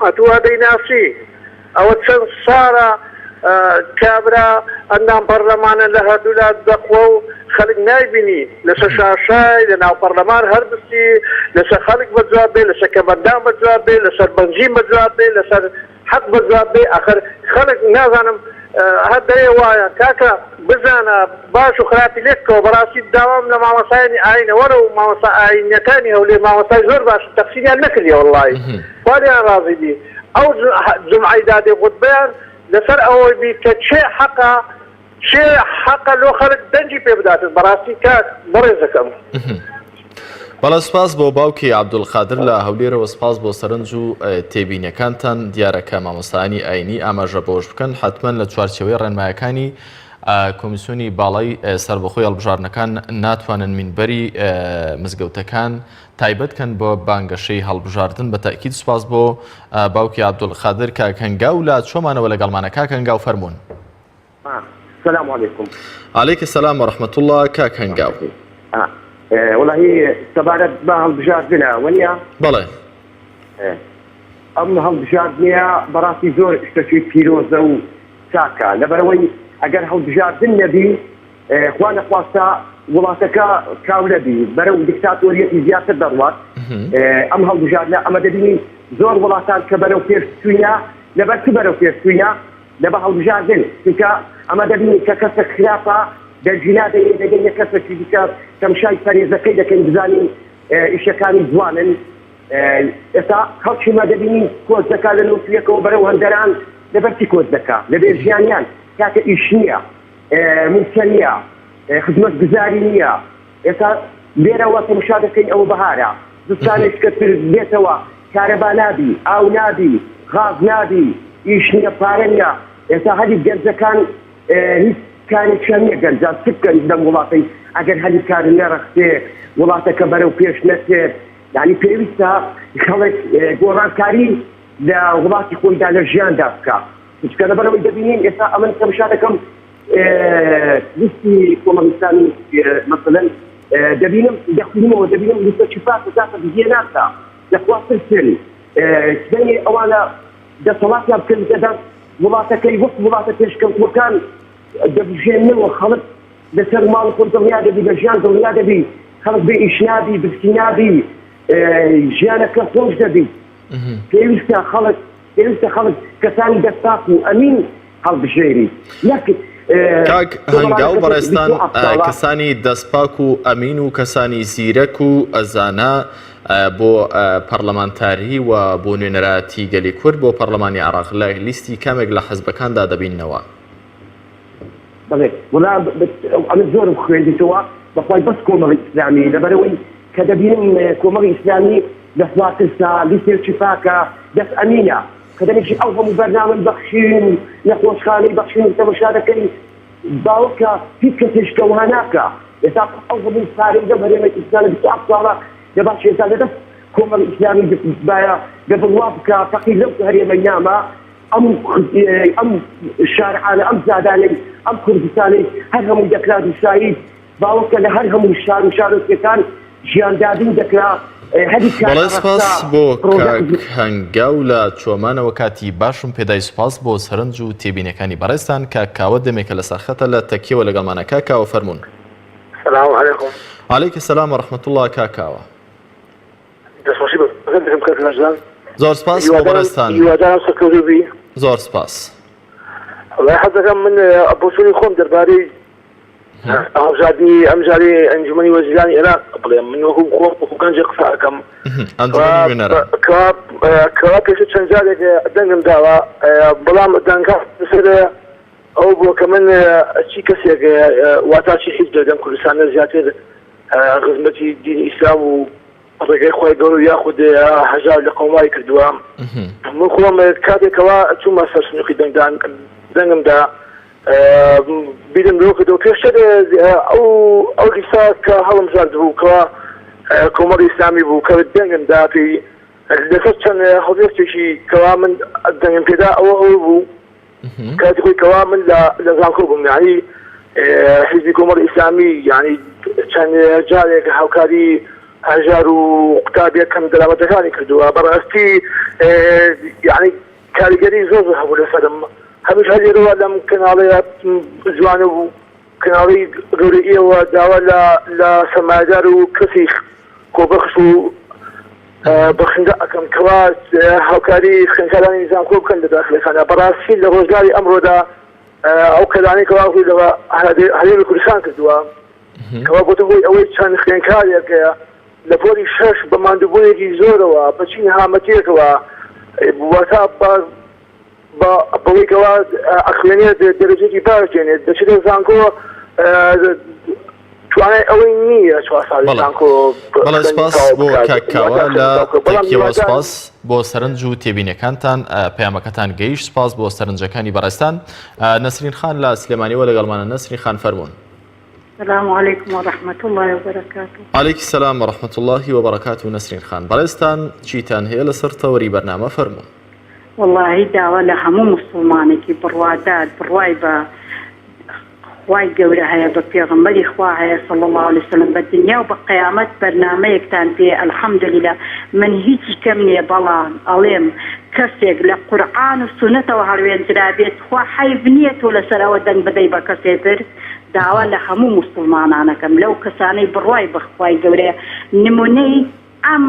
ئەتو وا دەیناسی ئەوە چەند ساڵە کابرا ئەندام پەرلەمانە لە هەردوولا دەخۆ و خەڵک نایبینی لەسەر شاشای لە ناو پەرلەمان هەربستی لەسەر خەڵک بەجواب بێ لەسەر کەمەندان بەجواب بێ لەسەر بەنجیم بەجواب بێ لەسەر حەق بەجواب بێ ئەخر خەڵک نازانم هەر دەیە وایە کاکە بزانە باش و خراپی لێکەوە بەڕاستی داوام لە مامەسایانی ئاینەوەرە و مامەسا ئاینەکانی هەولێ مامەسای زۆر باش تەقسیمیان نەکردی وەڵڵی خواریان ڕازی بی ئەو جمعەی دادێ خودبەیان لەسەر ئەوەی بی کە چێ حەقە لۆ خەڵک دەنجی پێ بداتن بەڕاستی کات بەڕێزەکەم بەڵە سپاس بۆ باوکی عەبدولقادر لە هەولێرەوە سپاس بۆ سەرنج و تێبینەکانتان دیارەکە مامۆستایانی ئاینی ئاماژە بەوەش بکەن حتمەن لە چوارچێوەی ڕێنمایەکانی کۆمیسیۆنی باڵای سەربەخۆی هەڵبژاردنەکان ناتوانن مینبەری مزگەوتەکان تایبەتکەن بۆ بانگەشەی هەڵبژاردن بە تاکید سپاس بۆ باوکی عەبدولقادر کاکەنگاو لە چۆمانەوە لەگەڵمانە کاکەنگاو فەرموون السلام عليكم. عليك السلام ورحمة الله كاكنجاو. والله سبارت ما هالبجار بنا ونيا. بله. أم هالبجار بنا براسي زور استشفيت فيروزة وساكا لبروي أجر هالبجار بالنبي إخوانا قواسا وڵاتەکە کاولەبی بەرەو دیکتاتۆریەتی زیاتر دەڕوات ئەم هەڵبژاردنە ئەمە دەبینی زۆر وڵاتان کە بەرەو پێشچووینە لەبەر چ بەرەو پێشچووینە لەبە هەڵبژاردن چونکە ئەمە دەبینی کە کەسە خراپە دەرجینا دەگەن کەسێکی دیکە تەمشای پەرێزەکەی دەکەن بزانین ئیشەکانی جوانن ئێستا خەڵکیمە دەبینی کۆت دەکات لە نووسەکەەوە بەرەو هەندەران لەبەرچی کۆت دەکات لەبێ ژیانیان کاتە ئیش نییە موسکە نییە خزمەت گوزاری نییە ئێستا لێرەوە تەماشا دەکەین ئەوە بەهارە زستانێک کە بێتەوە کارەبا نابی ئاو نابی غاز نابی ئیش نییە پارە نییە ئێستا هەلی گەنجەکان هیچ کارێکیان نییە گەنجان چ بکەن لەم وڵاتەی ئەگەر هەلی کار نەڕەختێ وڵاتەکە بەرەو پێش نەچێت یعنی پێویستە خەڵک گۆڕانکاری لە وڵاتی خۆیدا لە ژیاندا بکات چکە لەبەرەوەی دەبینین ئێستا ئەمن تەماشا دەکەم لیستی کۆمەڵیستانی مەسەلەن دەبینم دەخوێنمەوە دەبینم لیستە چیپاس زاتە بزیە ناسا دەخواستن سبەی ئەوانە دەسەڵاتیان بکەن دەدەست وڵاتەکەی وەک وڵاتە پێشکەوتوەکان دەبژێننەوە خەڵک لەسەر ماڵ خۆی دڵنیا دەبی لە ژیان دڵنیا دەبی خەڵک بێ ئیش نابی برسی نابی ژیانەکە خۆش دەبی پێویستە خەڵک کەسانی دەستاق و ئەمین هەڵبژێری کاک هەنگاو بەڕێستان کەسانی دەستپاک و ئەمین و کەسانی زیرەک و ئەزانە بۆ پەرلەمانتاری و بۆ نوێنەراتی گەلی کورد بۆ پەرلەمانی عێراق لە لیستی کامێک لە حەزبەکاندا دەبینەوە بەڵێ وڵا ئەمە زۆرم خوێندیتەوە بەخوای بەس کۆمەڵی ئیسلامی لەبەرەوەی کە دەبینم کۆمەڵی ئیسلامی دەستواکرسا لیستێکی پاکە دەست ئەمینە کە دەنێکی ئەو هەموو بەرنامەی بەخشین نەخۆشخانەی بەخشین و تەماشا دەکەی باوەکە هیچ کەسێشکە وها ناکە ئێستا ئەو هەموو سارەی دەبەرێمە ئیسلامی 20 ساڵە دەباش ئێستا لەدەست کۆمەڵی ئیسلامی باە دەبڵوا بکە فەقیر لەو هەرێمەی نامە ئەم شارعانە ئەم زادانەی ئەم کوردستانەی هەر هەمووی دەکرا دووسایی باوەکە لە هەر هەموو شار و شارۆچکەکان ژیاندادین دەکرا بەڵێ سپاس بۆ هەنگاو لە چۆمانەوە کاتی باشم پێدای سوپاس بۆ سەرنج و تێبینەکانی بەڕێستان کە کاوە دەمێکە لە سەرخەتە لە تەکیەوە لەگەڵمانە کاکاوە فەرموون. السلام عليكم. وعليكم السلام ورحمة الله كاكاوە. زۆر سپاس بۆ بەڕێستان. زۆر سپاس. والله حەزەکەم من بۆچوونی خۆم دەربارەی ئەمجاری ئەنجومەنی وەزیرانی عێراق بڵێم من وەکو گەنجێک قسە ئەەکەم کەوا پێش چەند جارێک دەنگم داوە بەڵام دەنگا لەسەر ئەو بووە کە من چی کەسێک واتاچی حیز دەدەم کوردستانە زیاتر خزمەتی دینی ئیسلام و ڕێگەی خۆی گەور یاخود هەژار لە قەومای کردووە من خۆم کاتێکەوە چوومە سەر سنووقی دەنگمدا بیرم لۆ کردەوە پێشتر ئەو لیستا کە هەڵم زارد بوو کەوا کۆمەڵی ئیسلامی بوو کە دەنگم دا پێی لەسەر چەند هەڵوێستێکی کەوا من دەنگم پێدا ئەوە بوو کاتی خۆی کەوا من لە زانکۆ بووم یعنی حیزبی کۆمەڵی ئیسلامی یعنی چەند جارێک هاوکاری هەژار و قوتابیەکەم دەرامەتەکانی کردووە بەڕاستی یعنی کاریگەری زۆر هەبوو لەسەرم هەمیش هەلێرەوە لەم کەناڵەیە جوانە بوو کەناڵی گەورەیەوە داوا لە سەرمایەدار و کەسی کۆبەخش و بەخشندە ئەەکەم کەوا هاوکاری خوێندکارانی زانکۆ بکەن لە داخلەکانە بەڕاستی لە ڕۆژگاری ئەمڕۆدا ئەو کەلانەی کەواخی لەوە هەرێمی کوردستان کردووە کەوا بۆتە هۆی ئەوەی چەند خوێندکارێک لە پۆلی 6 بە ماندووبوونێکی زۆرەوە بەچین هامەتێکەوە واتە بەوەی کەوا ئەخوێنێت دەرەجێکی باشێنێت دەچێتە زانکۆ توانای ئەوەی نییە 4 ساڵی زانکۆ. بەڵێ سپاس بۆ کاکاوە لە تەکیەوە سپاس بۆ سەرنج و تێبینەکانتان پەیامەکەتان گەیشت سپاس بۆ سەرنجەکانی بەڕێستان. نەسرین خان لە سلێمانیەوە لەگەڵمانە. نەسرین خان فەرموون. السلام عليكم ورحمة الله وبركاته. عليك السلام ورحمة الله وبركاته. نسرين خان بەڕێستان چیتان هەیە لەسەر تەوەری بەرنامە فەرموون. والله داوا لە هەموو مسلمانێکی بڕوادار بڕوای بە خوای گەورە هەیە بە پێغەمبەری خوا هەیە صلی الله عليه وسلم بە دنیا و بە قیامەت بەرنامەیەکتان پێ الحەمدولله من هیچی کەم نییە بەڵام ئەڵێم کەسێک لە قورئان و سونەتەوە هەڵوێنرا بێت خوا حەیف نییە تۆ لەسەر ئەوە دەنگ بدەی بە کەسێتر داوا لە هەموو مسلمانانەکەم لەو کەسانەی بڕوای بەخوای گەورەیە نمونەی ئەم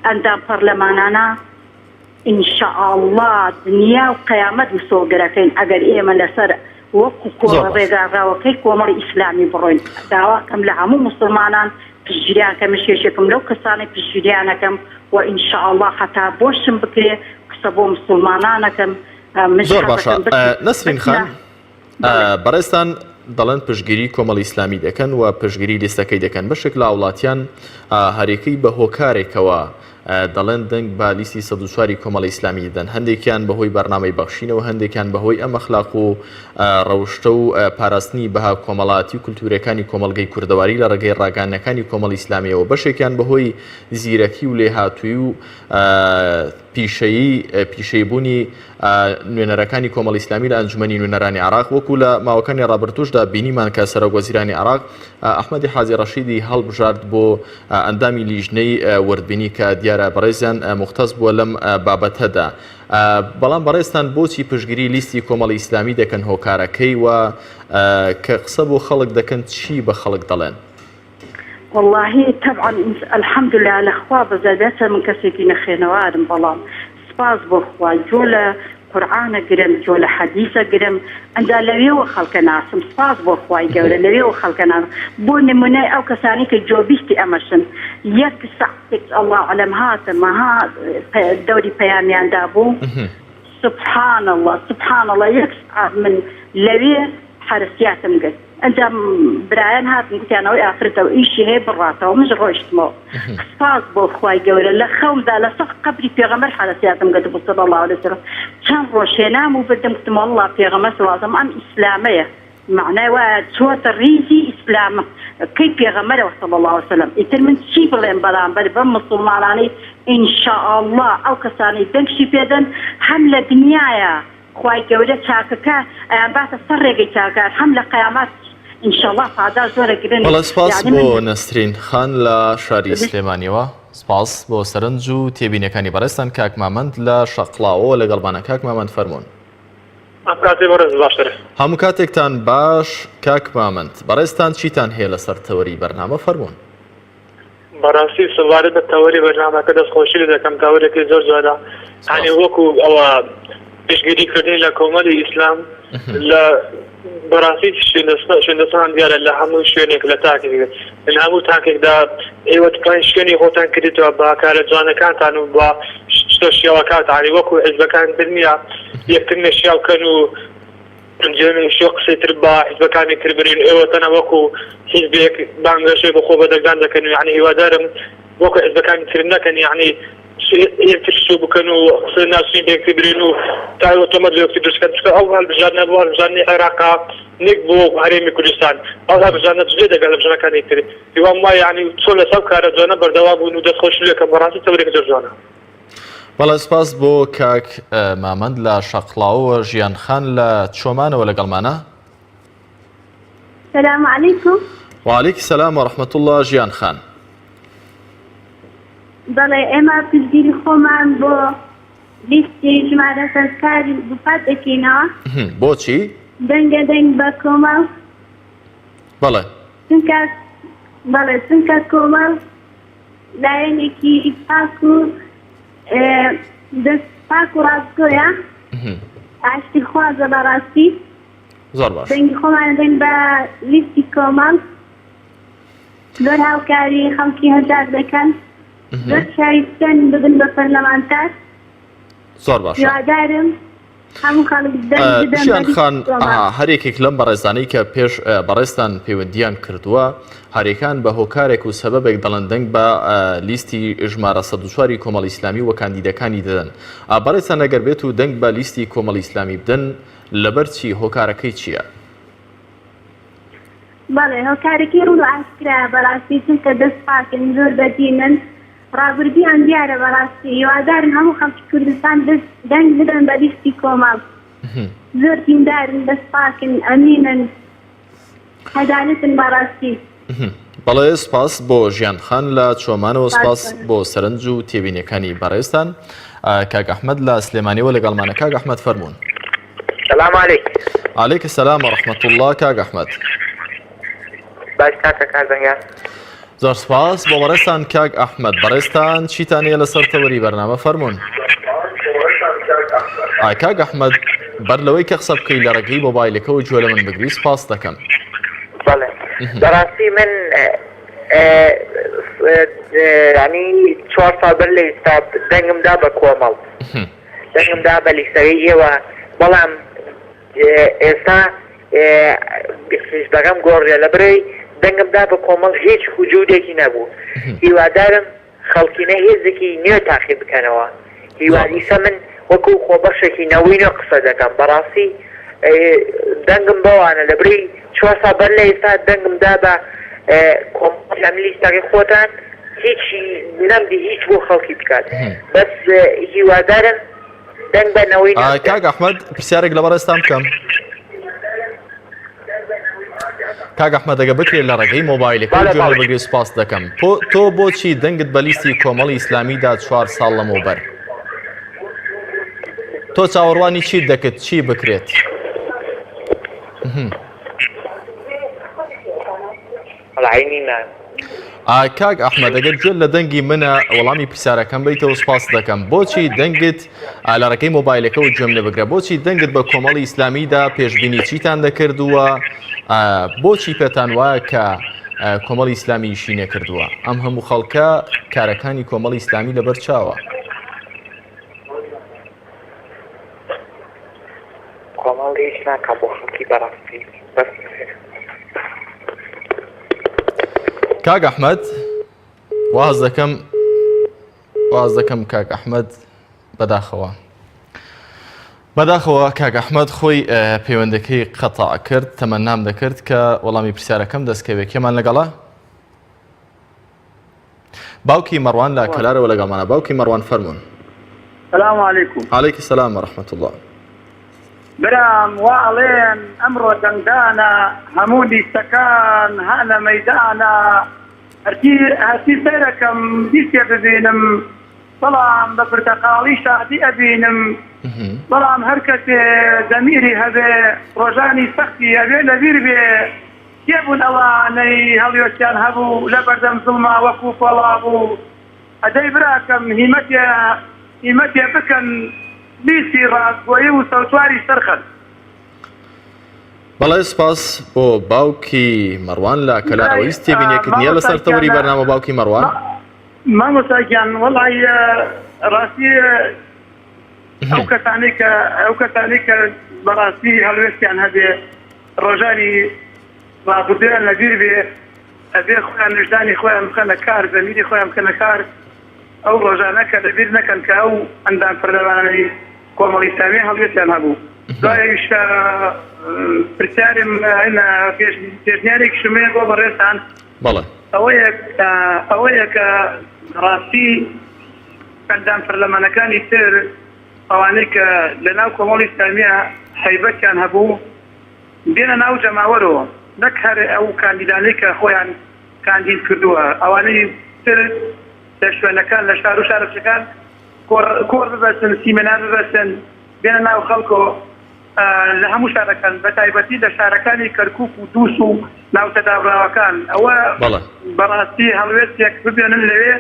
ئەندام پەرلەمانانە ئینشاءالله دنیا و قیامەت وسۆگەرەکەین ئەگەر ئێمە لەسەر وەکو کۆمە ڕێگاڕاوەکەی کۆمەڵی ئیسلامی بڕۆین داواکەم لە هەموو مسلمانان پشتگیریانکەم شێشێکم لەو کەسانی پشتگیریانەکەم و ئینشاءالله هەتا بۆشم بکرێ قسە بۆ مسلمانانەکەم زۆر باشە نەسرین خان بەڕێستان دەڵێن پشتگیری کۆمەڵی ئیسلامی دەکەن و پشتگیری لیستەکەی دەکەن بەشێک لە وڵاتیان هەرێکەی بە هۆکارێکەوە دەڵێن دەنگ با لیستی ١04 کۆمەڵی ئیسلامی دەن هەندێکیان بەهۆی بەرنامەی بەخشینەوە هەندێکیان بەهۆی ئەم ئەخلاق و ڕەوشتە و پاراستنی بەها کۆمەڵاتی و کولتورەکانی کۆمەڵگەی کوردەواری لە ڕێگەی ڕاگەاندنەکانی کۆمەڵی ئیسلامیەوە بەشێکیان بەهۆی زیرەکی و لێهاتووی و پیشەیبوونی نوێنەرەکانی کۆمەڵی ئیسلامی لە ئەنجومەنی نوێنەرانی عێراق وەکو لە ماوەکانی ڕابردووشدا بینیمان کە سەرۆکوەزیرانی عێراق ئەحمەدی حاجی ڕەشیدی هەڵبژارد بۆ ئەندامی لیژنەی وردبینی کە دیارە بەڕێزیان مختص بووە لەم بابەتەدا بەڵام بەڕێستان بۆچی پشتگیری لیستی کۆمەڵی ئیسلامی دەکەن هۆکارەکەی و کە قسە بۆ خەڵک دەکەن چی بە خەڵک دەڵێن والله طبعا الحمد لله لەخوا بەزادەتە من کەسێکی نەخێنەوارم بەڵام سپاس بۆ خوا جۆ لە قورئانە گرم جۆ لە حەدیثە گرم ئەنجا لەوێەوە خەڵکە ناسم سپاس بۆ خوای گەورە لەوێەوە خەڵکە ناسم بۆ نمونەی ئەو کەسانی کە جۆبیستی ئەمەشن یەک سەعتێک الله عەلەم هاتمەها دەوری پەیامیاندا بوو سبحان الله یەک سەعات من لەوێ حرسیاتم گرت ئەنجام برایان هاتن گوتیانەوەی ئافرەتەوە ئیشی هەیە بڕاتەوە مش ڕۆیشتمەوە سپاس بۆ خوای گەورە لە خەومدا لە سەق قەبری پێغەمبەر حرسیاتم گرت بۆ صلی الله علیه وسلم چەند ڕۆژ هێنام و بردم گوتم والله پێغەمبەر صلی الله علیه وسلم ئەم ئیسلامەیە معنای وایە چۆتە ریزی ئیسلامە کەی پێغەمبەرەوە صلی الله علیه وسلم ئیتر من چی بڵێم بەرامبەر بەم مسلمانانەی ئینشاءالله ئەو کەسانی دەنگشی پێدەن هەم لە دنیایە خوای گەورە چاکەکە ئەیان باتە سەر ڕێگەی چاکات هەم لە قیامەت ئینشاءالله پاداش زۆرە گرن بەڵێ سپاس بۆ نەسرین خان لە شاری سلێمانیەوە سپاس بۆ سەرنج و تێبینەکانی بەڕێستان کاک مامەند لە شەقڵاوەوە لەگەڵمانە کاک مامەند فەرموون هەموو کاتێکتان باش کاک مامەند بەڕێستان چیتان هەیە لەسەر تەوەری بەرنامە فەرموون بەڕاستی سوارە بە تەوەری بەرنامەکە دەستخۆشی لە دەکەم تاوەرێکی زۆر جوانە هەنی وەکو ئەوە پشتگیریکردنی لە کۆمەڵی ئیسلام لە بەڕاستی شوێندەسان دیارە لە هەموو شوێنێک لە تاکێک لە هەموو تاکێکدا ئێوە توانین شوێنی خۆتان کردیتەوە بە کارە جوانەکانتان و بە شتە شێوەکانتانی وەکو حیزبەکان دنیا یەکتر نەشیاوکەن و شێ قسەیتر بە حیزبەکانی کردبرین ئێوە تەنە وەکو حیزبێک بانگەشەی بە خۆ بەدەگدان دەکەن و یعنی هیوادارم وەکو حیزبەکانی تر نەکەن یعنی یەکتر شو بکەن و قسە ناسوین پێکتر برین و تا تۆمەت لە یەکتر دروستکەن چکە ئەو هەڵبژاردنە بووە هەڵبژاردنی عێراقا نێک بۆ هەرێمی کوردستان ئەو هەڵبژاردنە جوێ دەگەل لە بژاردنەکانی تر هیوام وایە یعنی چۆن لەسەر کارە جوانە بەردەوام بوون و دەستخۆشی لێکە بەڕاستی تەوەرێک زۆر جوانە بەڵێ سپاس بۆ کاک مامەند لە شەقڵاوەوە ژیان خان لە چۆمانەوە لەگەڵمانە سلام علیکم وعلیکی سەلام وەڕەحمەت الله ژیان خان بەڵێ ئێمە پشتگیری خۆمان بۆ لیستی ژمارە سەرکاری دووپات دەکەینەوە بۆچی دەنگە دەنگ بە کۆمەڵ بەڵێ چونکە کۆمەڵ لایەنێکی پاک و دەست پاک و ڕاستگۆیە ئاشتی خوازە بەڕاستی زۆر باش دەنگی خۆمان دەنگ بە لیستی کۆمەڵ زۆر هاوکاری خەڵکی هەژار دەکەن زۆر شایستەن ببن بە پەرلەمانتار زۆر باش هیوادارم هەموو خەڵک ژیان خان هەرێکێک لەم بەڕێزانەی کە پێش بەڕێستان پەیوەندیان کردووە هەرێکان بە هۆکارێک و سەبەبێک دەڵێن دەنگ بە لیستی ژمارە ١04 کۆمەڵی ئیسلامی و کاندیدەکانی دەدەن بەڕێستان ئەگەر بێت و دەنگ بە لیستی کۆمەڵی ئیسلامی بدەن لەبەر چی هۆکارەکەی چییە؟ بەڵێ هۆکارێکی ڕوو ئاشکرا بەڕاستی چونکە دەست پاکن زۆر بەدینن ڕابردیان دیارە بەڕاستی هیوادارن هەموو خەڵکی کوردستان دەنگ بدەن بە لیستی کۆمەڵ زۆر دیندارن دەست پاکن ئەمینن هەدانەتن بەڕاستی بەڵێ سپاس بۆ ژیان خان لە چۆمانەوە سپاس بۆ سەرنج و تێبینیەکانی بەڕێستان کاک ئەحمەد لە سلێمانیەوە لەگەڵمانە کاک ئەحمەد فەرموون سلام علیکم علیکم سەلام وەڕەحمەت الله کاک ئەحمەد باش کاکە کارزەنگان زۆر سپاس بۆ بەڕێستان کاک ئەحمەد. بەڕێستان چیتان هەیە لەسەر تەوەری بەرنامە فەرموون. کاک ئەحمەد بەر لەوەی کە قسە بکەی لە ڕێگەی مۆبایلەکەەوە گوێ لە من بگری سپاس دەکەم. بەڵێ بەڕاستی من ینی 4 ساڵ بەر لە ئێستا دەنگمدا بە کۆمەڵ دەنگمدا بە لیستەکەی ئێوە بەڵام ئێستا حیزبەکەم گۆڕیە لە برەی دەنگمدا بە کۆمەڵ هیچ وجودێکی نەبوو. هیوادارم خەڵکینە هێزێکی نوێ تاقی بکەنەوە. هیوادیسە من وەکو خۆبەخشێکی نەوەینە قسە دەکەم. بەڕاستی دەنگم بەوانە لە برەی 4 ساڵ بەر لە ئێستا دەنگمدا بە کۆمەڵ ئەم لیستەکەی خۆتان هیچی نەمدی هیچ بۆ خەڵکی بکات. بەس هیوادارم دەنگ بە نەوەینە. کاک ئەحمەد پرسیارێک لە بەڕێستان بکەم. کاک ئەحمەد ئەگە بکرێت لە ڕێگەی مۆبایلەکە گوێ بگری سپاس دەکەم. تۆ بۆچی دەنگت بە لیستی کۆمەڵی ئیسلامیدا 4 ساڵ لەمەوبەر؟ تۆ چاوەڕوانی چی دەکەت چی بکرێت؟ کاک ئەحمەد ئەگەر گوێ لە دەنگی منە وەڵامی پرسیارەکەم بیتەوە سپاس دەکەم. بۆچی دەنگت لە ڕێگەی مۆبایلەکەەوە گوێم لێ بگرە؟ بۆچی دەنگت بە کۆمەڵی ئیسلامیدا پێشبینی چیتان دەکردووە؟ بۆچی پێتان وایە کە کۆمەڵی ئیسلامی ئیشی نەکردووە؟ ئەم هەموو خەڵکە کارەکانی کۆمەڵی ئیسلامی لەبەر چاوە. کۆمەڵی هیچ ناکە بۆ خەڵکی بەڕاستی. کاک ئەحمەد واز دەکەم کاک ئەحمەد بەداخەوە کاک ئەحمەد خۆی پەیوەندەکەی قەتاع کرد تەمەنام دەکرد کە وەڵامی پرسیارەکەم دەستکەوێت. کێمان لەگەڵا؟ باوکی مەڕوان لە کەلارەوە لەگەڵمانە. باوکی مەڕوان فەرموون. السلام علیکم. عەلەیکی سەلام وەرەحمەتوڵڵاه. برام واڵێن ئەمڕۆ دەنگدانە هەموو لیستەکان هانە مەیدانە هەرچی سەیرەکەم دیستێ ببینم بەڵام بە پرتەقاڵی شادی ئەبینم بەڵام هەر کەسێ دەمیری هەبێ ڕۆژانی سەختی ئەبێ لەبیر بێ کێبوون ئەوانەی هەڵوێستیان هەبوو لە بەردەم زڵما وەکو پۆڵا بوو ئەدەی براکەم هیمەتێ بکەن لیستی ڕاستگۆیی و سەوتواری سەرخەن. بەڵێ سپاس بۆ باوکی مەڕوان لە کەلارەوەی ستێبینێکت نییە لەسەر تەوەری بەرنامە باوکی مەڕوان؟ مامۆستاگیان وەڵی ڕاستی ئەو کەسانی کە بەڕاستی هەڵوێستیان هەبێ ڕۆژانی ڕابردویان لەبیر بێ ئەبێ خۆیان نژدانی خۆیان بخەنە کار زەمیری خۆیان بکەنە کار ئەو ڕۆژانە کە لەبیر نەکەن کە ئەو ئەندام پەرلەمانەی کۆمەڵی ئیسلامی هەڵوێستیان هەبوو. دوایش پرسیارم پێشنیارێک شمەیە بۆ بەڕێستان ئەوەیە کە ڕاستی ئەندام پەرلەمانەکانی تر ئەوانەی کە لە ناو کۆمەڵی ئیسلامیە هەیبەتیان هەبوو بێنە ناو جەماوەرەوە نەک هەر ئەو کاندیدانەی کە خۆیان کاندید کردووە ئەوانەی تر لە شوێنەکان لە شار و شارەچەکان کۆڕ ببەسن سیمێنار ببەسن بێنە ناو خەڵکۆ لە هەموو شارەکان بە تایبەتی لە شارەکانی کەرکووک و دووس و ناوتەدابراوەکان ئەوە بەڕاستی هەڵوێستێک ببێنن لەوێ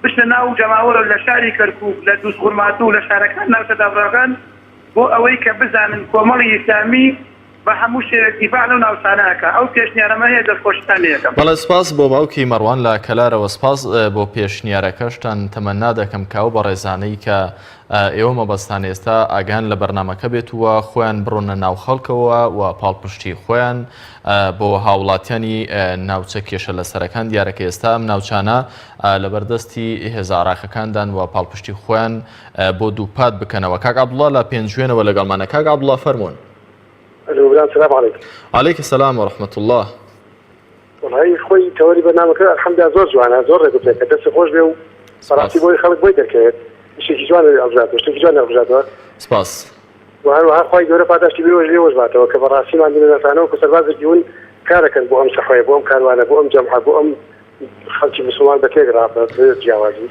بشنە ناو جەماوەرە لە شاری کەرکووک لە دووس غورمات و لە شارەکان ناوتەدابراوەکان بۆ ئەوەی کە بزانن کۆمەڵی ئیسلامی بە هەموو شێوەیەک دیفاع لەو ناوچانەکە ئەو پێشنیارەمە هەیە دەستخۆشتان لێەکەم. بەڵێ سپاس بۆ باوکی مەڕوان لە کەلارەوە سپاس بۆ پێشنیارەکەشتان تەمەنا دەکەم کاو بە ڕێزانەی کە ئێوە مەبەستان ئێستا ئاگان لە بەرنمەکە بێتووە خۆیان بڕۆنە ناو خەڵکەوە و پاڵپشتی خۆیان بۆ هاوڵاتیانی ناوچە کێشە لە سەرەکان دیارەکە ئێستا ئەم ناوچانە لەبەردەستی هێزاڕاخەکاندان و پاڵپشتی خۆیان بۆ دووپات بکەنەوە. کاک عەبدوڵڵا لە پێنجوێنەوە لەگەڵمانە. کاک عەبدوڵڵا فەرموون. السلام عليكم. عليك السلام ورحمة الله. والله خوي توري برنامجك الحمد لله زور جوانا زور قلت لك بس خوش بيو صراحتي بوي خلق بوي دركات شي جوانا ابجات شي جوانا ابجات سپاس وها خوي جورا فاتاش بيو جلي وجبات وكبراسي ما عندنا نسانو كسرباز الجون كاركن بو ام صحوي بو ام كاروانا بو ام جمعه بو ام خلتي مسلمان بكيغرا جوازي.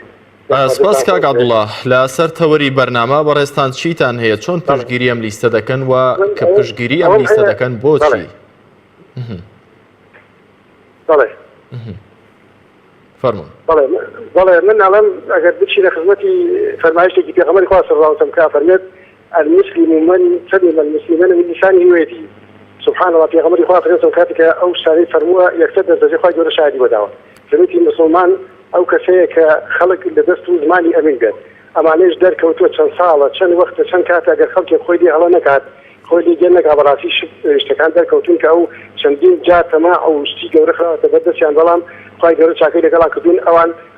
سپاس کاک عەبدوڵڵا لە سەر تەوەری بەرنامە بەڕێستان چیتان هەیە چۆن پشتگیری ئەم لیستە دەکەن و کە پشتگیری ئەم لیستە دەکەن بۆچی؟ بەڵێ فەرموون. بەڵێ من ئەڵێم ئەگەر بچی لە خزمەتی فەرمایشتێکی پێغەمبەری خوا صلی الله علیه و سلم فەرمێت المسلم من سلم المسلمين من لسانه ويده سبحان الله پێغەمبەری خوا صلی الله علیه و سلم کاتێک ئەو شتانەی فەرمووە یەکسەر دەستبەجێ خوای گەورە شایەتی بەداوە فەرمێتی مسلمان ئەو کەسەیە کە خەڵک لە دەست و زمانی ئەمین بێت ئەمانەیش دەرکەوتووە چەند ساڵە چەند وەختە چەند کاتە ئەگەر خەڵکێک خۆی لێ هەڵە نەکات خۆی لێ گێن نەکات بەڕاستی شتەکان دەرکەوتون کە ئەو چەندین جار تەما ئەو شتی گەورە خراوەتە بەردەستیان بەڵام خوای گەورە چاکەی لەگەڵا کردوون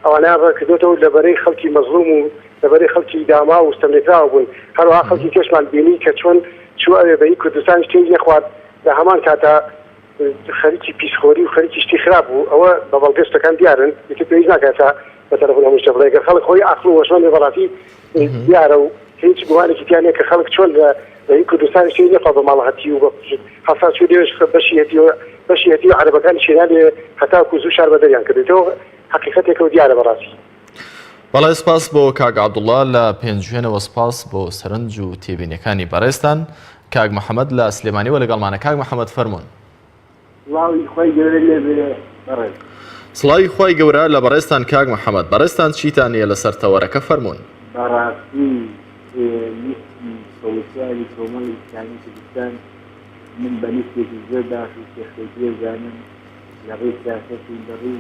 ئەوانیان ڕێکردوێتەوە لەبەرەی خەڵکی مەزلوم و لەبەرەی خەڵکی داما و ستەملێکراوە بوون هەروەها خەڵکی کێشمان بینی کە چۆن چوو ئەوێ بەی کوردستان شتێکی نەخوارد لە هەمان کاتە خەریکی پیسخۆری و خەریکی شتی خراپ بوو ئەوە بە بەڵگە شتەکان دیارن یەکێ پێویست ناکات بە تەلەفۆن هەموو شتە بڵێ خەڵک خۆی عەقڵ و وەشمەند بەڕاستی دیارە و هیچ گومانێکی تیان نییە کە خەڵک چۆن لە کوردستان شتێکی نەخوا بە ماڵەهەتی و هەستا چوو دێش بەشی هەتی و عەرەبەکانی شێنان لێ هەتاکو زوو شار بەدەریان کردێتەوە حەقیقەتێکەوە دیارە بەڕاستی. بەڵێ سپاس بۆ کاک عەبدوڵڵا لە پێنجوێنەوە سپاس بۆ سەرنج و تێبینیەکانی بەڕێزتان. کاک محەممەد لە سلێمانیەوە لەگەڵمانە. کاک محەممەد فەرموون. سڵاوی خۆی گەورە لە بەڕێستان کاک محەممەد بەڕێستان چیتان نیە لەسەر تەوەرەکە فەرموون. بەڕاستی لیستی کۆمەڵی ئیسلامی کوردستان من بە لیستێکی زۆر داخی شێخێکی زانم لە ڕێی سیاسەتی لە ڕێی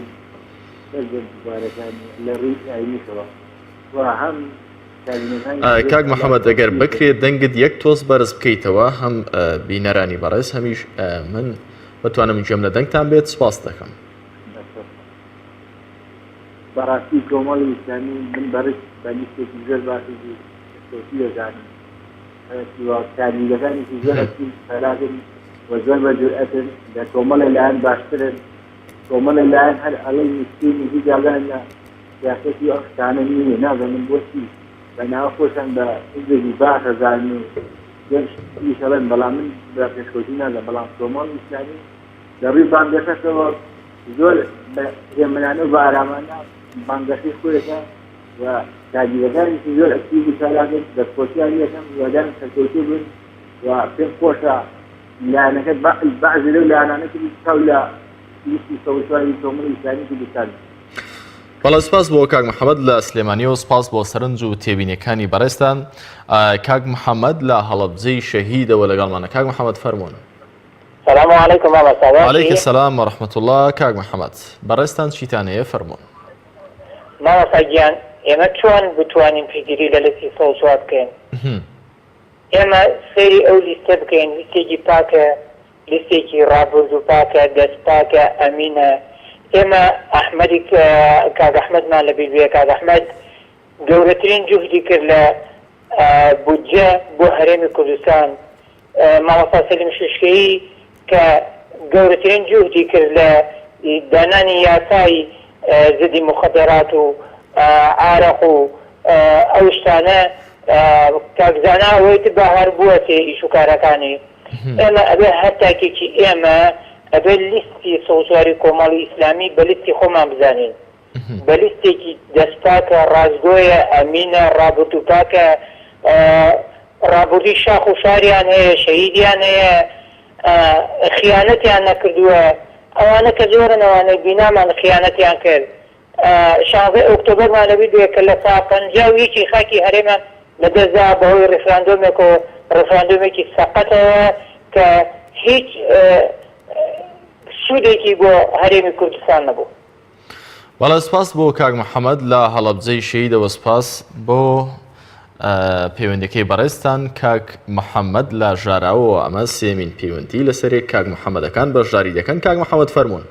سەرجەم دوبارەکانی لە ڕێی ئاینیشەوە و هەم کاک محەممەد ئەگەر بکرێت دەنگت یەک تۆز بەرز بکەیتەوە هەم بینەرانی بەڕێز هەمیش من بتوانم گوێم لە دەنگتان بێت سپاس دەکەم. بەڕاستی کۆمەڵی ئیسلامی من بەڕێک بە لیستێکی زۆر باشی شێخێکی دەزانم کاریگەکانێکی زۆر فەراگن و زۆر بە جورئەتن لە کۆمەڵە لایەن باشترن کۆمەڵە لایەن هەر ئەڵەی مسکینی هیچ جاگان لە سیاسەتی ئەو شتانە نییە نازانم بۆچی بە ناوە خۆشان بە حیزبێکی باشە زانن و ئیشەڵێن بەڵام من بە پێشکەوتی نازانم بەڵام کۆمەڵی ئیسلامی لە ڕووی بانگەکەشەوە زۆر بە هێمنانە و بە ئارامانە بانگەکەی خۆیەکە و کاریگەکانێکی زۆر ئەکتیڤی کاراکرد دەستخۆشیان یەکەم وادان سەرکەوتوو بوون و پێم خۆشە لایەنەکە بەعزی لەو لایەنانەکە تاو لە لیستی سەوتوانی کۆمەڵی ئیسلامی کوردستان. بەڵێ سپاس بۆ کاک محەممەد لە سلێمانیەوە سپاس بۆ سەرنج و تێبینیەکانی بەڕێستان. کاک محەممەد لە هەڵەبجەی شەهیدەوە لەگەڵمانە. کاک محەممەد فەرموون. سلام علیکم وعلیکم السلام ورحمة الله. کاک محەممەد بەڕێستان چیتان هەیە فەرموون. ماوەسەگیان ئێمە چۆن بتوانین پێگیری لە لیستی سەوچوار بکەین؟ ئێمە سەیری ئەو لیستە بکەین لیستێکی پاکە لیستێکی ڕابرد و پاکە دەست پاکە ئەمینە. ئێمە ئەحمەدی کاک ئەحمەدمان لەبیر بێ کاک ئەحمەد گەورەترین جوهدی کرد لە بودجە بۆ هەرێمی کوردستان ماوەسا سەلیم ششکەیی کە گەورەترین جوهدی کرد لە دانانی یاسای زدی مخدرات و عارق و ئەو شتانە کاکزانە ئەوەی تر باوار بووە تێ ئیش و کارەکانی ئێمە ئەبێ هەرتاکێکی ئێمە ئەبێ لیستی سەوچواری کۆمەڵی ئیسلامی بە لیستی خۆمان بزانین بە لیستێکی دەستپاکە ڕازگۆیە ئەمینە ڕابرد و پاکە ڕابردی شاخ و شاریان هەیە شەهیدیان هەیە خیانەتیان نەکردووە ئەوانە کە زۆرن ئەوانەی بینامان خیانەتیان کرد. 16 ئۆکتۆبەرمان لەبیر بێ کە لە سا 51 خاکی هەرێمان لەدەستدا بەهۆی ڕێفراندۆمێک و ڕێفراندۆمێکی سەقەتەوە کە هیچ سوودێکی بۆ هەرێمی کوردستان نەبوو. بەڵێ سپاس بۆ کاک محەممەد لە هەڵەبجەی شەهیدەوە سپاس بۆ پەیوەندەکەی بەڕێزتان. کاک محەممەد لە ژاراوەوە ئەمە سێمین پەیوەندی لەسەرێک کاک محەممەدەکان بەشداری دەکەن. کاک محەممەد فەرموون.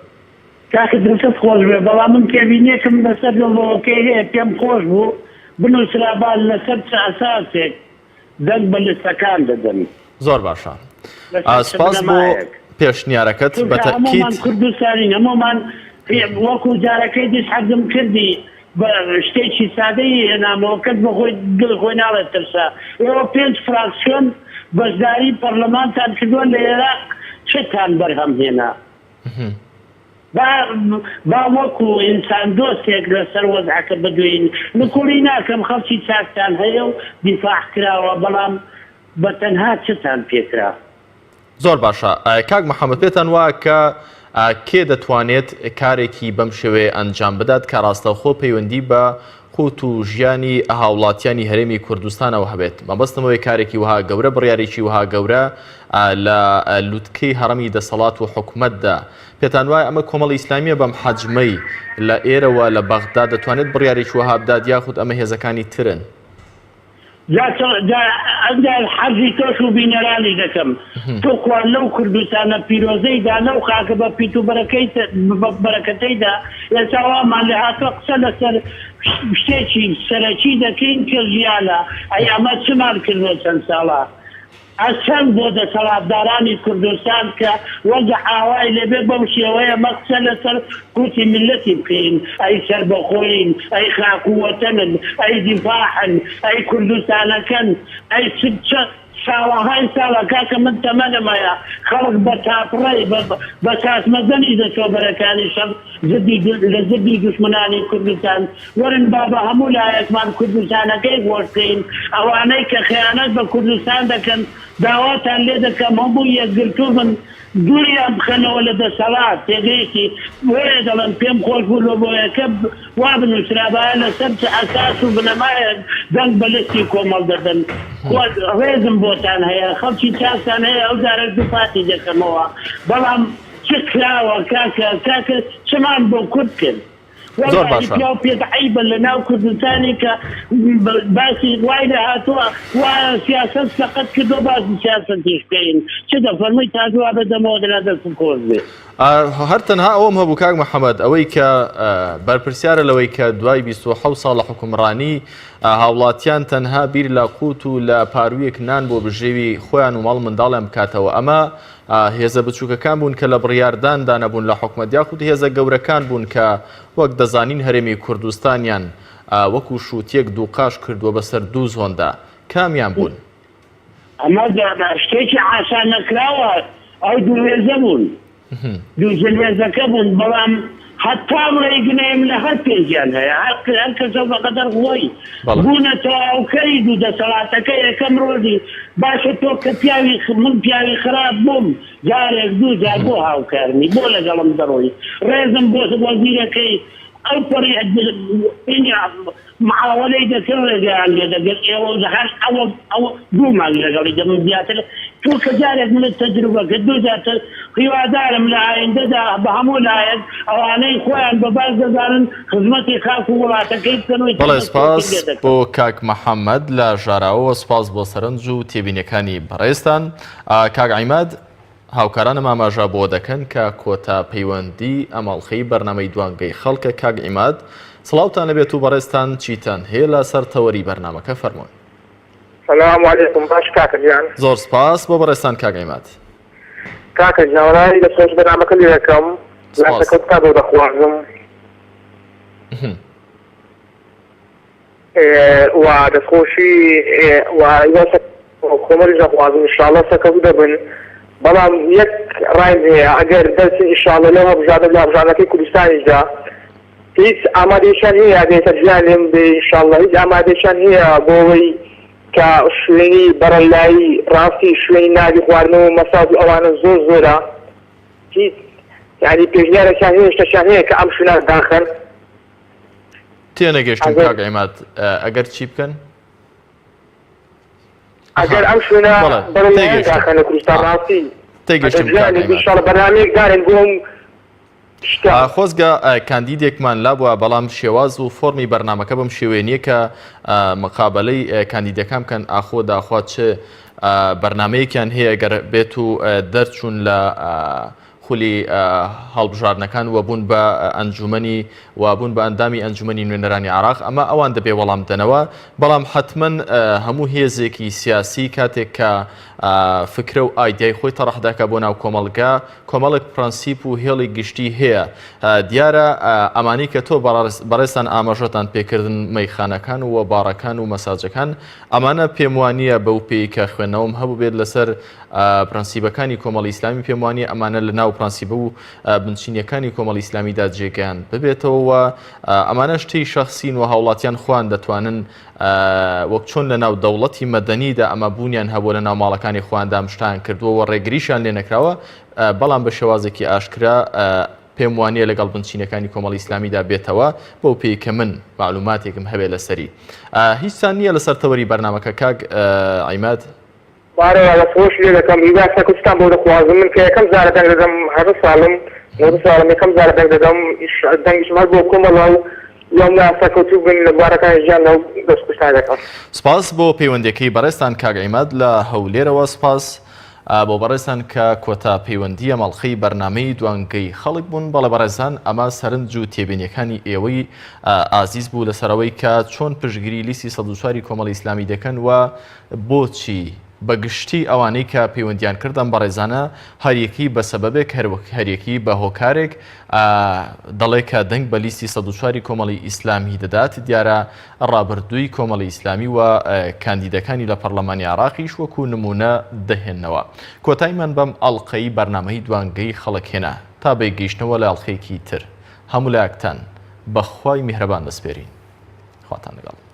کاکە دڵت خۆش بێ بەڵام من کێبینێکم لەسەر لەڵەوەکەی هەیە پێم خۆش بوو بنووسرابان لەسەر چ ئەساسێک دەنگ بە لستەکان دەدەن. زۆر باشە. سپاس بۆ پێشنیارەکەت بە تەکید کوردستانی هەمومان وەکو جارەکەی دیش حەزم کردی بە شتێکی سادەی هێنامەوە کەس بە خۆی دڵ خۆی ناڵێت ترسا. ئێوە 5 فراکسیۆن بەشداری پەرلەمانتان کردووە لە عێراق چتان بەرهەم هێنا با وەکو ئینسان دۆستێک لەسەر وەزعەکە بدوین نکوڵی ناکەم خەڵکی چاکتان هەیە و دیفاع کراوە بەڵام بە تەنها چتان پێکرا. زۆر باشە. کاک محەممەد پێتان وایە کە کێ دەتوانێت کارێکی بەم شێوەیە ئەنجام بدات کە ڕاستەوخۆ پەیوەندی بە قوت و ژیانی هاوڵاتیانی هەرێمی کوردستانەوە هەبێت. مەبەستمەوەی کارێکی وها گەورە بڕیارێکی وها گەورە لە لوتکەی هەڕەمی دەسەڵات و حکوومەتدا. پێتان وایە ئەمە کۆمەڵی ئیسلامیە بەم حەجمەی لە ئێرەوە لە بەغدا دەتوانێت بڕیارێکی وها بدات یاخود ئەمە هێزەکانی ترن؟ ئەگەر حەزی تۆش و بینەرانی دەکەم تۆخوا لەو کوردستانە پیرۆزەیدا لەو خاکە بە پیت و بەرەکەتەیدا ئێستاوامان لە هاتووە قسە لەسەر شتێکی سەرەکی دەکەین کە ژیانە ئەی ئەمە چمان کردوە چەند ساڵە ئەچەند بۆ دەسەڵاتدارانی کوردستان کە وەزە ئاوای لەبێ بەو شێوەیە مەقسە لەسەر قوتی ملەتی بکەین ئەی سەربەخۆین ئەی خاکووەتەنن ئەی دیفاعن ئەی کوردستانەکەن ئەی ساڵەهای ساڵە کاکە من تەمەنمەیە خەڵک بە تاپڕێی بە ساسمەزەنی دەسۆبەرەکانی شەڕ لە زدی دوشمنانی کوردستان وەرن با بە هەموو لایەکمان کوردستانەکەی گۆشتین ئەوانەی کە خیانەت بە کوردستان دەکەن داواتان لێ دەکەم هەموو یەکگرتوو من دووریان بخەنەوە لە دەسەڵات تێگەیشتی وەیە دەڵێن پێم خۆش بوو لە بۆیەکە وا بنووسرابایە لەسەر ئەساس و بنەمایە دەنگ بەلستی کۆمەڵ دەدەن ڕێزم بۆتان هەیە خەڵکی چاستان هەیە ئەو جارە دووپاتی دەکەمەوە بەڵام چ کراوە کاکە چمان بۆ کورد کرد زۆر باشە پێ عیبە لە ناو کوردستانی کە باسی وای لە هاتووە وا سیاست سەقەت کردو باسی سیاسەتیش بکەین چ دەفەرمووی تازووا بەدەمەوە دەست کۆز بێ هەر تەنها ئەوم هەبوو کاک محەممەد ئەوەی کە بەرپرسیارە لەوەی کە دوای 27 ساڵە حکومڕانی هاوڵاتیان تەنها بیر لە قوت و لە پارویەک نان بۆ بژێوی خۆیان و ماڵ منداڵیان بکاتەوە ئەمە هێزە بچووکەکان بوون کە لە بڕیارداندا نەبوون لە حکومەت یاخود هێزە گەورەکان بوون کە وەک دەزانین هەرێمی کوردستانیان وەکو شووتێک دووقاش کردووە بەسەر دوو زۆندا کامیان بوون؟ ئەمە شتێکی ئاسان نەکراوە ئەو دوو هێزە بوون دوو هێزەکە بوون بەڵام حتا ڕێگنەیەم لە هەر پێنجیان هەیە هەر کەسە بەقەدەر خۆی بوونەتەوە ئەوکەی دوو دەسەڵاتەکە یەکەم ڕۆژی باشە تۆ کە من پیاوی خراپ بووم جارێک دوو جار بۆ هاوکارنی بۆ لەگەڵم دەڕۆی ڕێزم بۆ وەزیرەکەی ئەو پەڕی معاوەلەی دەکەن ڕێگەیان لێ دەگەن ئێوە ئەوە دوومان لەگەڵی دەمن زیاتر تۆ کە جارێک من تەجروبەکە دوو جاتە هیوادارم لە ئایندەدا بە هەموو لایەک ئەوانەی خۆیان بەباز دەزانن خزمەتی خاک و وڵاتەکەی بکەنەوەی بەڵێ سپاس بۆ کاک محەممەد لە ژاراوە سپاس بۆ سەرنج و تێبینیەکانی بەڕێستان. کاک عیماد هاوکارانم ئاماژە بۆ دەکەن کە کۆتا پەیوەندی ئەماڵخەی بەرنامەی دوانگەی خەڵکە. کاک عیماد سڵاوتان لەبێت و بەڕێستان چیتان هەیە لە سەر تەوەری بەرنامەکە فەرموون. سلام علیکم باش کاکە گیان. زۆر سپاس بۆ بەڕێستان کاک عیماد. کاکە جاوەڕایی لە سۆش بەرنامەکە لێ دەکەم لاسەکەت تا بۆ دەخوازم و دەستخۆشی کۆمەڵیش دەخوازم ئینشاڵڵا سەکەوت دەبن بەڵام یەک ڕایم هەیە ئەگەر دەستی ئینشاڵڵا لەو هەبژادە لە هەبژانەکەی کوردستانیشدا هیچ ئامادەیشان هەیە ئەگەیتە ژیان لێم بێ ئینشاڵڵا هیچ ئامادەیشان هەیە بۆەوەی کە شوێنی بەرەلایی ڕاستی شوێنی ناوی خواردنەوە مەساج ئەوانە زۆر زۆرە هیچ یعنی پێشنیارەکان هەیە شتەشان هەیە کە ئەم شوێنە داخەن تێنەگەشتم کاک عیماد ئەگەر چی بکەن؟ ئەگەر ئەم شوێنە بەرەلایی داخەن لە کوردستان ڕاستی تێگەشتم کاک عیماد بەرنامەیەک دارن بۆم خۆزگە کاندیدێکمان لابووە بەڵام شێواز و فۆرمی بەرنمەکە بەم شێوێنیە کە مقابلەی کاندیدەکان بکەن ئاخۆ داخوا چ بەرنمەیەکیان هەیە گەر بێت و دەرچوون لە خولی هەڵبژاردنەکان وەبوون بە ئەنجومەنی وابوون بە ئەندامی ئەنجومەنی نوێنەرانی عراق ئەمە ئەوان دەبێ وەڵام دەنەوە بەڵام حتمما هەموو هێزێکی سیاسی کاتێک کە فکرە و ئایدیای خۆی تەڕەحداکە بۆ ناو کۆمەڵگا کۆمەڵێک پرەنسیپ و هێڵی گشتی هەیە دیارە ئەمانی کە تۆ بەڕێستان ئاماژەتان پێکردن مەیخانەکان و باڕەکان و مەساجەکان ئەمانە پێم وانییە بەو پێی کە خوێندنەوەم هەبوو بێت لەسەر پرەنسیبەکانی کۆمەڵی ئیسلامی پێم وانیە ئەمانە لە ناو پرانسیبە و بنچینیەکانی کۆمەڵی ئیسلامیدا جێگەیان ببێتەوە ئەمانە شتەی شەخسین و هاوڵاتیان خۆیان دەتوانن وەک چۆن لە ناو دەوڵەتی مەدەنیدا ئەمە بوونیان هەبووە لە ناو ماڵەکانی خۆیاندا شتیان کردووە و ڕێگریشیان لێ نەکراوە بەڵام بە شێوازێکی ئاشکرا پێم وانەیە لەگەڵ بنچینەکانی کۆمەڵی ئیسلامیدا بێتەوە بەو پێی کە من معلوماتێکم هەبێ لەسەری هیچتان نییە لەسەر تەوەری بەرنامەکە کاک عیماد بارەوە لە خۆش لێ دەکەم هیوا کوردستان بۆ دەخوازم من کە یەکەم جارە دەنگ دەدەم هەر ساڵم نۆ ساڵم یەکەم جارە دەنگ دەدەم دەنگیشم هەر بۆ کۆمەڵە و یام ناسەکەوتوو بن لە بوارەکانی ژیانەوە دەستخۆشتان دەکەم سپاس بۆ پەیوەندیەکەی بەڕێستان کاک عیماد لە هەولێرەوە سپاس بۆ بەڕێزان کە کۆتا پەیوەندیە مەڵخەی بەرنامەی دوانگەی خەڵک بوون بەڵێ بەڕێزان ئەمە سەرنج و تێبینیەکانی ئێوەی ئازیز بوو لەسەرەوەی کە چۆن پشتگیری لیستی ١04 کۆمەڵی ئیسلامی دەکەن و بۆچی بەگشتی ئەوانەی کە پەیوەندیان کردن بەڕێزانە هەریەکی بە سەبەبێک هەریەکی بە هۆکارێک دەڵێ کە دەنگ بە لیستی ١04 کۆمەڵی ئیسلامی دەدات دیارە ڕابردووی کۆمەڵی ئیسلامی و کاندیدەکانی لە پەرلەمانی عێراقیش وەکو نمونە دەهێننەوە کۆتاییمان بەم ئەڵقەی بەرنامەی دوانگەی خەڵک هێنا تا بێگەیشتنەوە لە ئەڵقەیەکی تر هەموو لایەکتان بەخوای میهرەبان دەسپێرین خواتان لەگەڵ